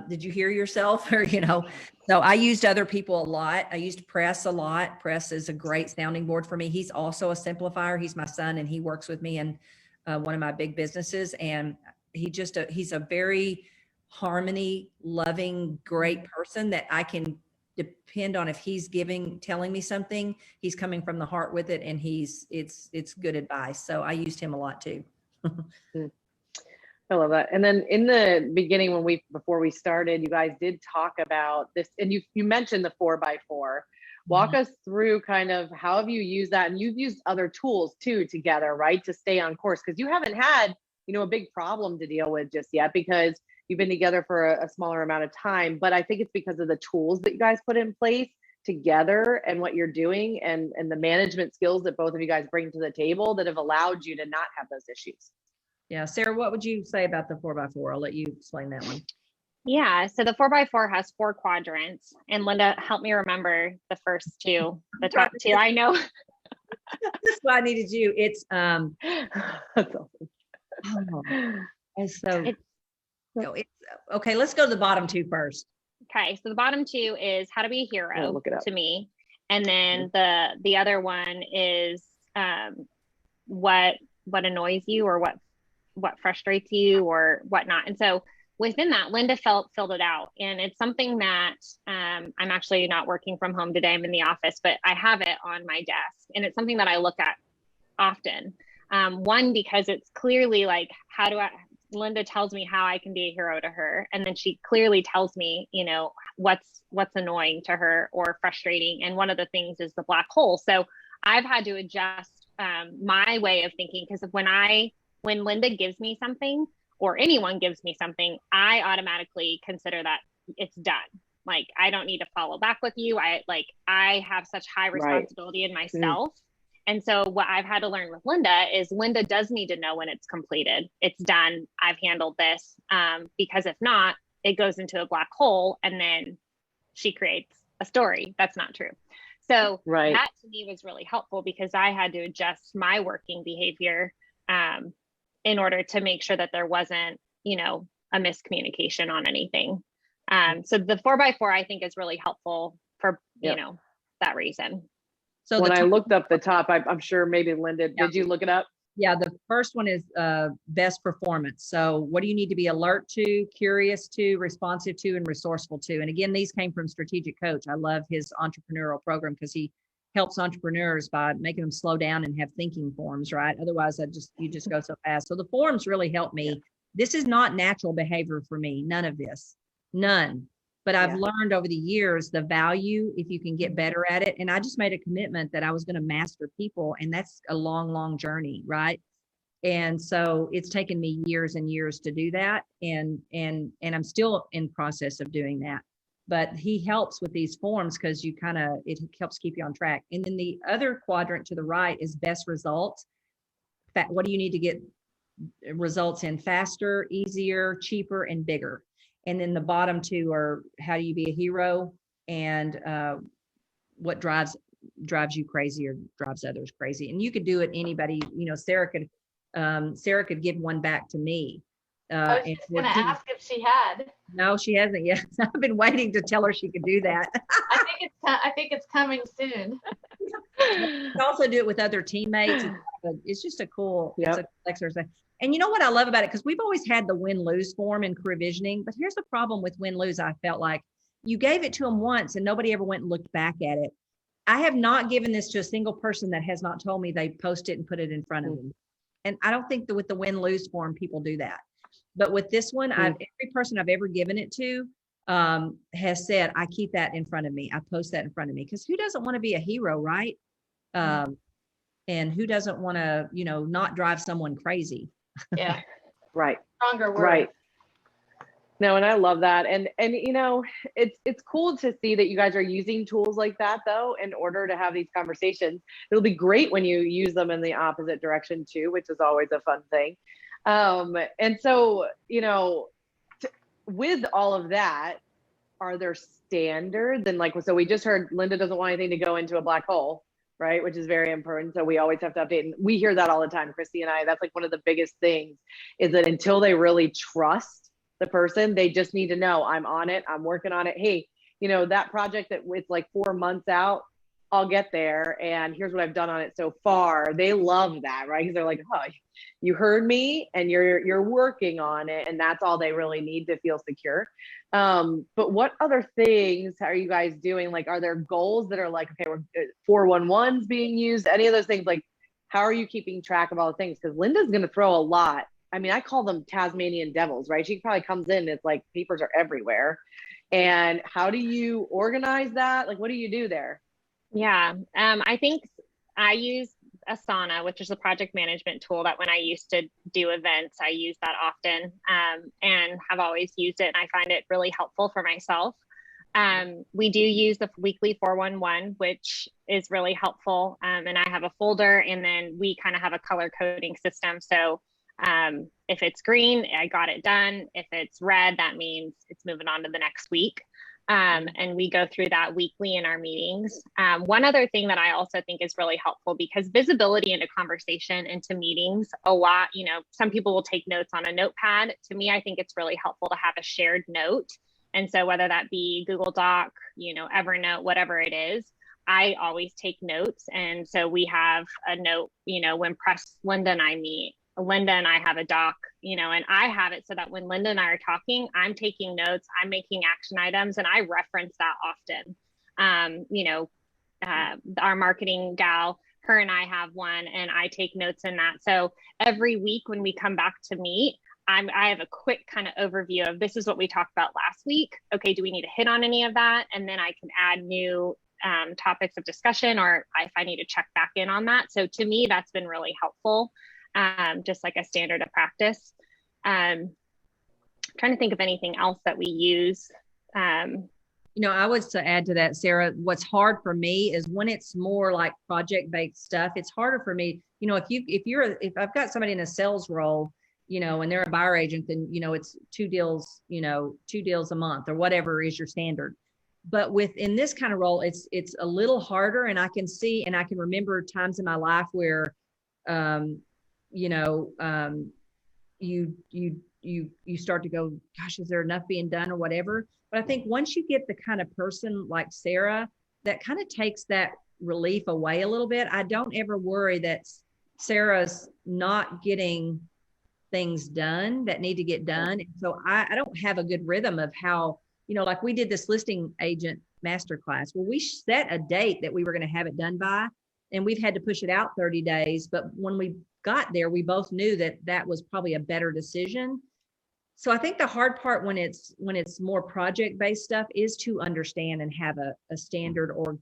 did you hear yourself? Or, you know, so I used other people a lot. I used Press a lot. Press is a great sounding board for me. He's also a simplifier. He's my son, and he works with me in one of my big businesses. And he's a very harmony loving, great person that I can depend on. If he's telling me something, he's coming from the heart with it, and it's good advice. So I used him a lot too. I love that. And then in the beginning, before we started, you guys did talk about this, and you mentioned the 4x4. Walk us through kind of how have you used that, and you've used other tools too together, right, to stay on course, because you haven't had, a big problem to deal with just yet because you've been together for a smaller amount of time. But I think it's because of the tools that you guys put in place together and what you're doing and the management skills that both of you guys bring to the table that have allowed you to not have those issues. Yeah. Sarah, what would you say about the 4x4? I'll let you explain that one. Yeah, so the 4x4 has 4 quadrants, and Linda, help me remember the first two, the top two. I know. That's why I needed you. It's That's awesome. and so it's okay. Let's go to the bottom two first. Okay, so the bottom two is how to be a hero look it up. to me, and then the other one is what annoys you or what frustrates you or whatnot. And so within that, Linda filled it out, and it's something that I'm actually not working from home today. I'm in the office, but I have it on my desk, and it's something that I look at often. One, because it's clearly like, Linda tells me how I can be a hero to her. And then she clearly tells me, what's annoying to her or frustrating. And one of the things is the black hole. So I've had to adjust my way of thinking, because when Linda gives me something or anyone gives me something, I automatically consider that it's done. Like, I don't need to follow back with you. I have such high responsibility in myself. And so what I've had to learn with Linda is Linda does need to know when it's completed. It's done. I've handled this. Because if not, it goes into a black hole, and then she creates a story that's not true. So that to me was really helpful, because I had to adjust my working behavior in order to make sure that there wasn't, a miscommunication on anything. So the 4x4, I think, is really helpful for, that reason. So when I looked up the top, I'm sure maybe Linda, did you look it up? Yeah, the first one is best performance. So what do you need to be alert to, curious to, responsive to, and resourceful to? And again, these came from Strategic Coach. I love his entrepreneurial program because he helps entrepreneurs by making them slow down and have thinking forms, right? Otherwise, you just go so fast. So the forms really help me. Yeah. This is not natural behavior for me. None of this, none. But I've learned over the years the value if you can get better at it. And I just made a commitment that I was going to master people. And that's a long, long journey, right? And so it's taken me years and years to do that. And I'm still in process of doing that. But he helps with these forms because it helps keep you on track. And then the other quadrant to the right is best results. What do you need to get results in faster, easier, cheaper, and bigger? And then the bottom two are how do you be a hero, and what drives you crazy or drives others crazy. And you could do it anybody, Sarah could give one back to me. I was just going to ask if she had. No, she hasn't yet. I've been waiting to tell her she could do that. I think it's coming soon. You can also do it with other teammates. It's just a cool exercise. And you know what I love about it? Because we've always had the win-lose form in career visioning, but here's the problem with win-lose. I felt like you gave it to them once and nobody ever went and looked back at it. I have not given this to a single person that has not told me they post it and put it in front of them. And I don't think that with the win-lose form, people do that. But with this one, every person I've ever given it to has said, I keep that in front of me. I post that in front of me. Because who doesn't want to be a hero, right? And who doesn't want to, not drive someone crazy? Yeah. Right. Stronger word. Right. No, and I love that. And it's cool to see that you guys are using tools like that though, in order to have these conversations. It'll be great when you use them in the opposite direction too, which is always a fun thing. And so, with all of that, are there standards? And so we just heard Linda doesn't want anything to go into a black hole, right? Which is very important. So we always have to update. And we hear that all the time, Christy and I. That's one of the biggest things is that until they really trust the person, they just need to know I'm on it. I'm working on it. Hey, that project that it's 4 months out, I'll get there. And here's what I've done on it so far. They love that, right? Because they're like, oh, you heard me and you're working on it. And that's all they really need to feel secure. But what other things are you guys doing? Are there goals that are okay, we're 411s being used? Any of those things? How are you keeping track of all the things? Because Linda's going to throw a lot I mean, I call them Tasmanian devils, right? She probably comes in, it's like papers are everywhere. And how do you organize that? Like, what do you do there? Yeah, I think I use Asana, which is a project management tool that when I used to do events, I use that often, and have always used it. And I find it really helpful for myself. We do use the weekly 411, which is really helpful. And I have a folder, and then we kind of have a color coding system. So if it's green, I got it done. If it's red, that means it's moving on to the next week. And we go through that weekly in our meetings. One other thing that I also think is really helpful, because visibility into conversation, into meetings, a lot, you know, some people will take notes on a notepad. To me, I think it's really helpful to have a shared note. And so whether that be Google Doc, you know, Evernote, whatever it is, I always take notes. And so we have a note, you know, when Linda and I meet, Linda and I have a doc, you know, and I have it so that when Linda and I are talking, I'm taking notes, I'm making action items, and I reference that often. You know, our marketing gal, her and I have one, and I take notes in that. So every week when we come back to meet, I have a quick kind of overview of, this is what we talked about last week. Okay, do we need to hit on any of that? And then I can add new topics of discussion, or if I need to check back in on that. So to me, that's been really helpful. Just like a standard of practice. Trying to think of anything else that we use. You know, I would to add to that, Sarah, what's hard for me is when it's more like project-based stuff, it's harder for me. You know, if I've got somebody in a sales role, you know, and they're a buyer agent, then, you know, it's 2 deals, you know, 2 deals a month or whatever is your standard. But within this kind of role, it's a little harder. And I can see, and I can remember times in my life where, you know, you start to go, gosh, is there enough being done or whatever? But I think once you get the kind of person like Sarah, that kind of takes that relief away a little bit. I don't ever worry that Sarah's not getting things done that need to get done. And so I don't have a good rhythm of how, you know, like we did this listing agent masterclass. Well, we set a date that we were going to have it done by, and we've had to push it out 30 days. But when we got there, we both knew that that was probably a better decision. So I think the hard part when it's more project-based stuff is to understand and have a standard or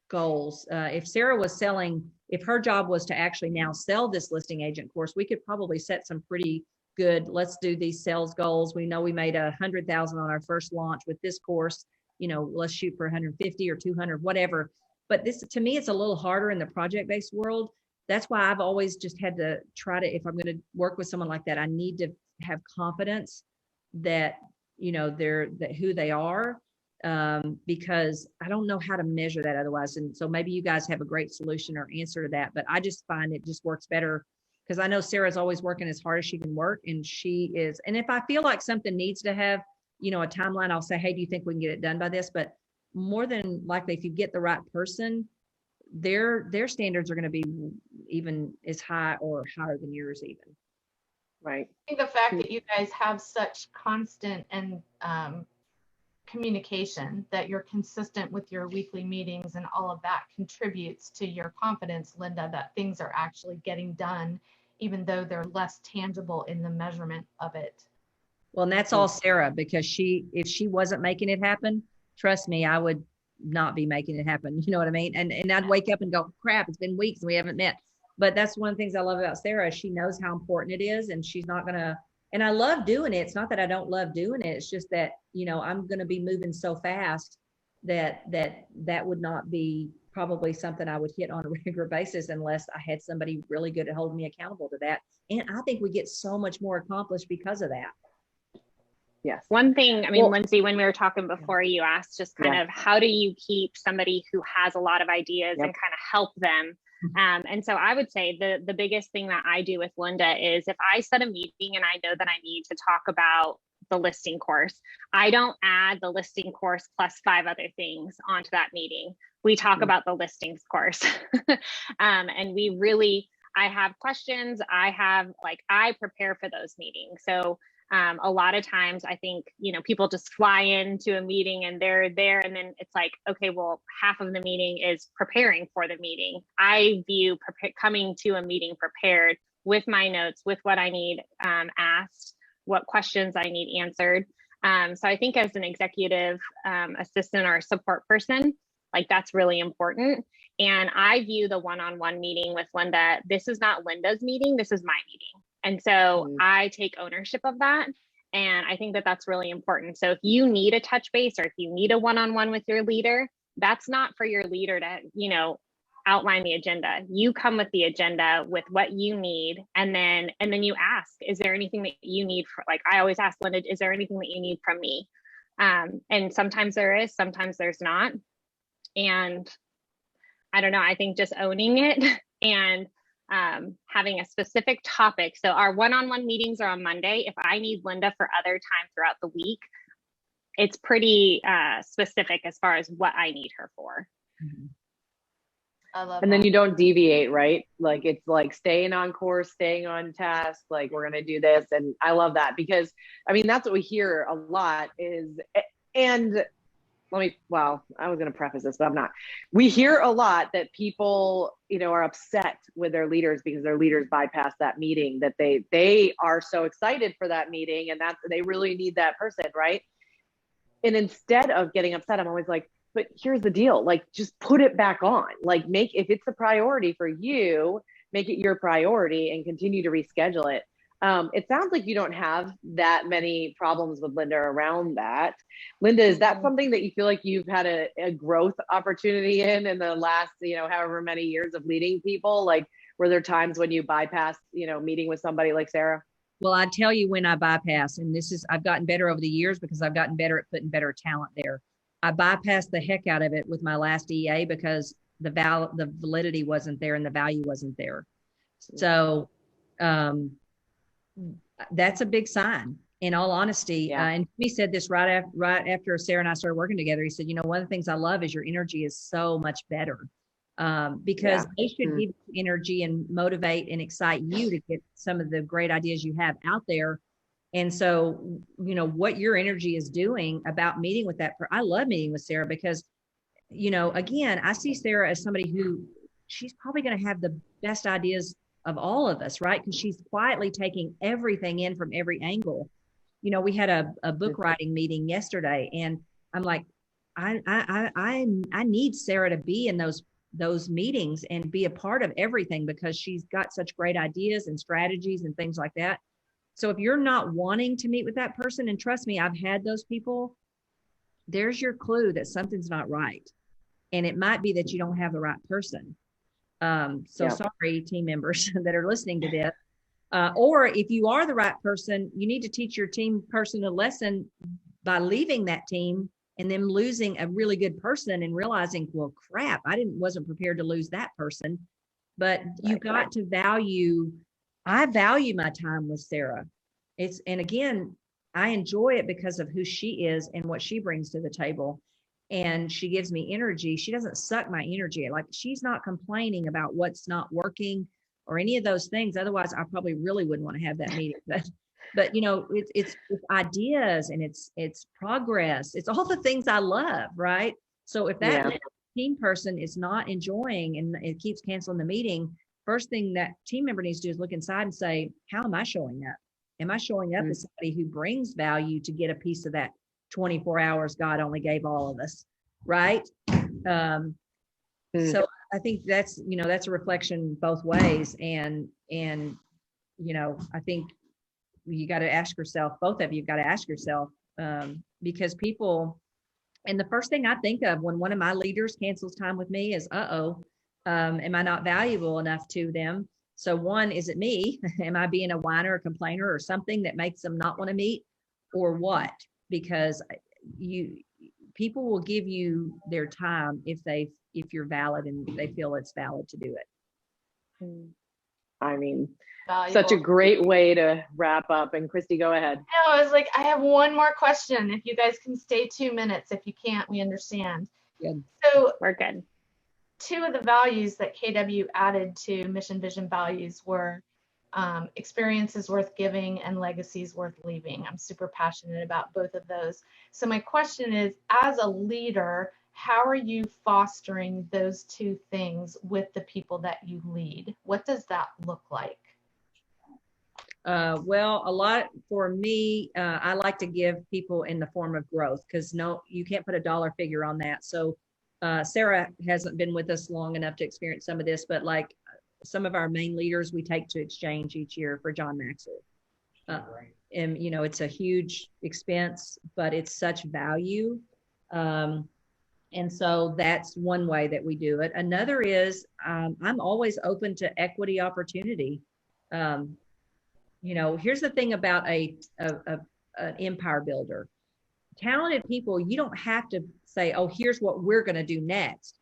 goals. If Sarah was selling, if her job was to actually now sell this listing agent course, we could probably set some pretty good, let's do these sales goals. We know we made 100,000 on our first launch with this course, you know, let's shoot for 150 or 200, whatever. But this, to me, it's a little harder in the project-based world. That's why I've always just had to try to, if I'm going to work with someone like that, I need to have confidence that, you know, that who they are, because I don't know how to measure that otherwise. And so maybe you guys have a great solution or answer to that, but I just find it just works better because I know Sarah's always working as hard as she can work, and she is. And if I feel like something needs to have, you know, a timeline, I'll say, hey, do you think we can get it done by this? But more than likely, if you get the right person, their standards are going to be even as high or higher than yours even. Right. I think the fact that you guys have such constant and communication, that you're consistent with your weekly meetings and all of that contributes to your confidence, Linda, that things are actually getting done, even though they're less tangible in the measurement of it. Well, and that's all Sarah, because if she wasn't making it happen, trust me, I would not be making it happen. You know what I mean? And I'd wake up and go, crap, it's been weeks and we haven't met. But that's one of the things I love about Sarah. She knows how important it is, and she's not going to, and I love doing it. It's not that I don't love doing it. It's just that, you know, I'm going to be moving so fast that would not be probably something I would hit on a regular basis unless I had somebody really good at holding me accountable to that. And I think we get so much more accomplished because of that. Yes. One thing, I mean, Lindsay, when we were talking before, you asked just kind of how do you keep somebody who has a lot of ideas and kind of help them? And so I would say the biggest thing that I do with Linda is if I set a meeting and I know that I need to talk about the listing course, I don't add the listing course plus 5 other things onto that meeting. We talk about the listings course. And we really, I have questions. I prepare for those meetings. So a lot of times I think, you know, people just fly into a meeting and they're there, and then it's like, okay, well, half of the meeting is preparing for the meeting. I view coming to a meeting prepared with my notes, with what I need asked, what questions I need answered. So I think as an executive assistant or support person, like that's really important. And I view the one-on-one meeting with Linda, this is not Linda's meeting, this is my meeting. And so I take ownership of that. And I think that that's really important. So if you need a touch base, or if you need a one-on-one with your leader, that's not for your leader to, you know, outline the agenda. You come with the agenda with what you need, and then you ask, is there anything that you need for, like I always ask Linda, is there anything that you need from me? And sometimes there is, sometimes there's not. And I don't know, I think just owning it and having a specific topic. So our one-on-one meetings are on Monday. If I need Linda for other time throughout the week, it's pretty specific as far as what I need her for. I love And that. then you don't deviate, right? Like it's like staying on course, staying on task, like we're going to do this. And I love that, because I mean, that's what we hear a lot is, and well, I was going to preface this, but I'm not. We hear a lot that people, you know, are upset with their leaders because their leaders bypass that meeting, that they are so excited for that meeting, and that's, they really need that person, right? And instead of getting upset, I'm always like, but here's the deal, like just put it back on. Like if it's a priority for you, make it your priority and continue to reschedule it. It sounds like you don't have that many problems with Linda around that. Linda, is that something that you feel like you've had a growth opportunity in the last, you know, however many years of leading people? Like, were there times when you bypassed, you know, meeting with somebody like Sarah? Well, I tell you when I bypass, and I've gotten better over the years because I've gotten better at putting better talent there. I bypassed the heck out of it with my last EA because the validity wasn't there and the value wasn't there. So, that's a big sign, in all honesty. And he said this right after Sarah and I started working together. He said, you know, one of the things I love is your energy is so much better, because they should give you energy and motivate and excite you to get some of the great ideas you have out there. And so, you know, what your energy is doing about meeting with that I love meeting with Sarah because, you know, again, I see Sarah as somebody who she's probably going to have the best ideas of all of us, right? Because she's quietly taking everything in from every angle. You know, we had a book writing meeting yesterday, and I'm like, I need Sarah to be in those meetings and be a part of everything because she's got such great ideas and strategies and things like that. So if you're not wanting to meet with that person, and trust me, I've had those people, there's your clue that something's not right. And it might be that you don't have the right person. Sorry, team members that are listening to this. Or if you are the right person, you need to teach your team person a lesson by leaving that team and then losing a really good person and realizing, well, crap, wasn't prepared to lose that person. But you got to I value my time with Sarah. And again, I enjoy it because of who she is and what she brings to the table. And she gives me energy. She doesn't suck my energy. Like, she's not complaining about what's not working or any of those things. Otherwise, I probably really wouldn't want to have that meeting. But you know, it's ideas and it's progress. It's all the things I love, right? So if that team person is not enjoying and it keeps canceling the meeting, first thing that team member needs to do is look inside and say, how am I showing up? Am I showing up as somebody who brings value to get a piece of that 24 hours God only gave all of us, right? So I think that's a reflection both ways. And you know, I think you got to ask yourself, both of you got to ask yourself, because people, and the first thing I think of when one of my leaders cancels time with me is, am I not valuable enough to them? So one, is it me? Am I being a whiner or complainer or something that makes them not want to meet, or what? Because people will give you their time if you're valid and they feel it's valid to do it. I mean, Valuable. Such a great way to wrap up. And Christy, go ahead. No, I was like, I have one more question. If you guys can stay 2 minutes, if you can't, we understand. Good. So We're good. 2 of the values that KW added to mission vision values were experience is worth giving and legacy is worth leaving. I'm super passionate about both of those. So my question is, as a leader, how are you fostering those 2 things with the people that you lead? What does that look like? Well, a lot for me, I like to give people in the form of growth because no, you can't put a dollar figure on that. So Sarah hasn't been with us long enough to experience some of this, but like some of our main leaders we take to exchange each year for John Maxwell. And you know, it's a huge expense, but it's such value. And so that's one way that we do it. Another is I'm always open to equity opportunity. You know, here's the thing about an empire builder. Talented people, you don't have to say, oh, here's what we're going to do next.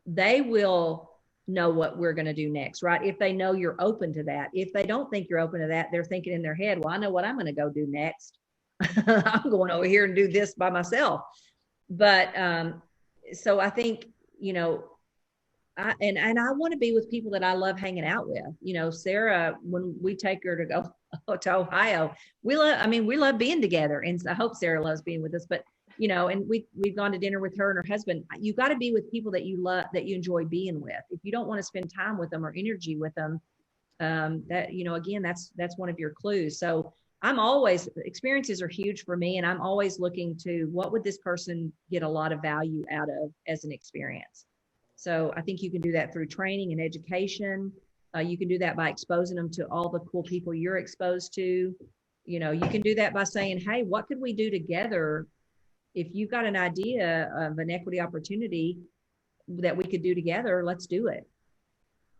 They will know what we're going to do next, right? If they know you're open to that. If they don't think you're open to that, they're thinking in their head, well, I know what I'm going to go do next. I'm going over here and do this by myself. But so I think, you know, I want to be with people that I love hanging out with. You know, Sarah, when we take her to go to Ohio, we love being together. And I hope Sarah loves being with us, but you know, and we've gone to dinner with her and her husband. You got to be with people that you love, that you enjoy being with. If you don't want to spend time with them or energy with them, that, you know, again, that's one of your clues. So experiences are huge for me. And I'm always looking to what would this person get a lot of value out of as an experience. So I think you can do that through training and education. You can do that by exposing them to all the cool people you're exposed to. You know, you can do that by saying, hey, what could we do together? If you've got an idea of an equity opportunity that we could do together, let's do it.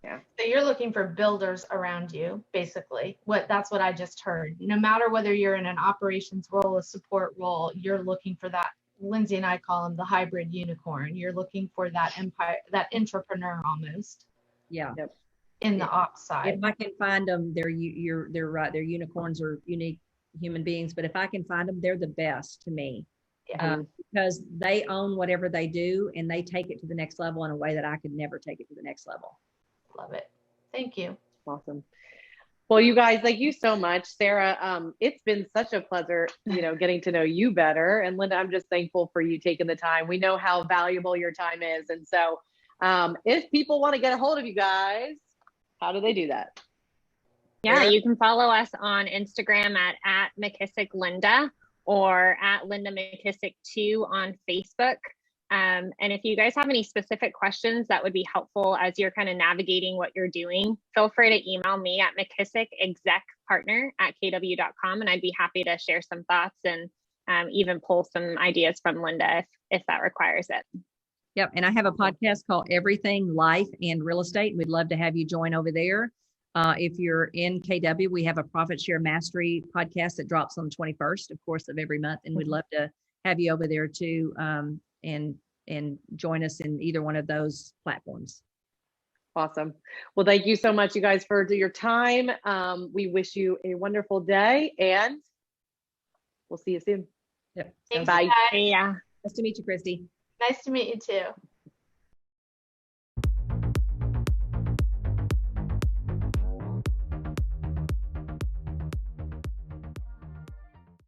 Yeah. So you're looking for builders around you, basically. That's what I just heard. No matter whether you're in an operations role, a support role, you're looking for that. Lindsay and I call them the hybrid unicorn. You're looking for that empire, that entrepreneur almost. Yeah. Yep. In the ops side. If I can find them, they're right. They're unicorns or unique human beings. But if I can find them, they're the best to me. Yeah. Because they own whatever they do and they take it to the next level in a way that I could never take it to the next level. Love it. Thank you. Awesome. Well, you guys, thank you so much. Sarah, it's been such a pleasure, you know, getting to know you better. And Linda, I'm just thankful for you taking the time. We know how valuable your time is. And so if people want to get a hold of you guys, how do they do that? Yeah, you can follow us on Instagram at McKissick Linda or at Linda McKissick 2 on Facebook. And if you guys have any specific questions that would be helpful as you're kind of navigating what you're doing, feel free to email me at mckissickexecpartner@kw.com, and I'd be happy to share some thoughts and even pull some ideas from Linda if that requires it. Yep. And I have a podcast called Everything Life and Real Estate. We'd love to have you join over there. If you're in KW, we have a Profit Share Mastery podcast that drops on the 21st, of course, of every month. And we'd love to have you over there too, and join us in either one of those platforms. Awesome. Well, thank you so much, you guys, for your time. We wish you a wonderful day and we'll see you soon. Yep. Thanks, Bye. guys. Yeah. Nice to meet you, Christy. Nice to meet you too.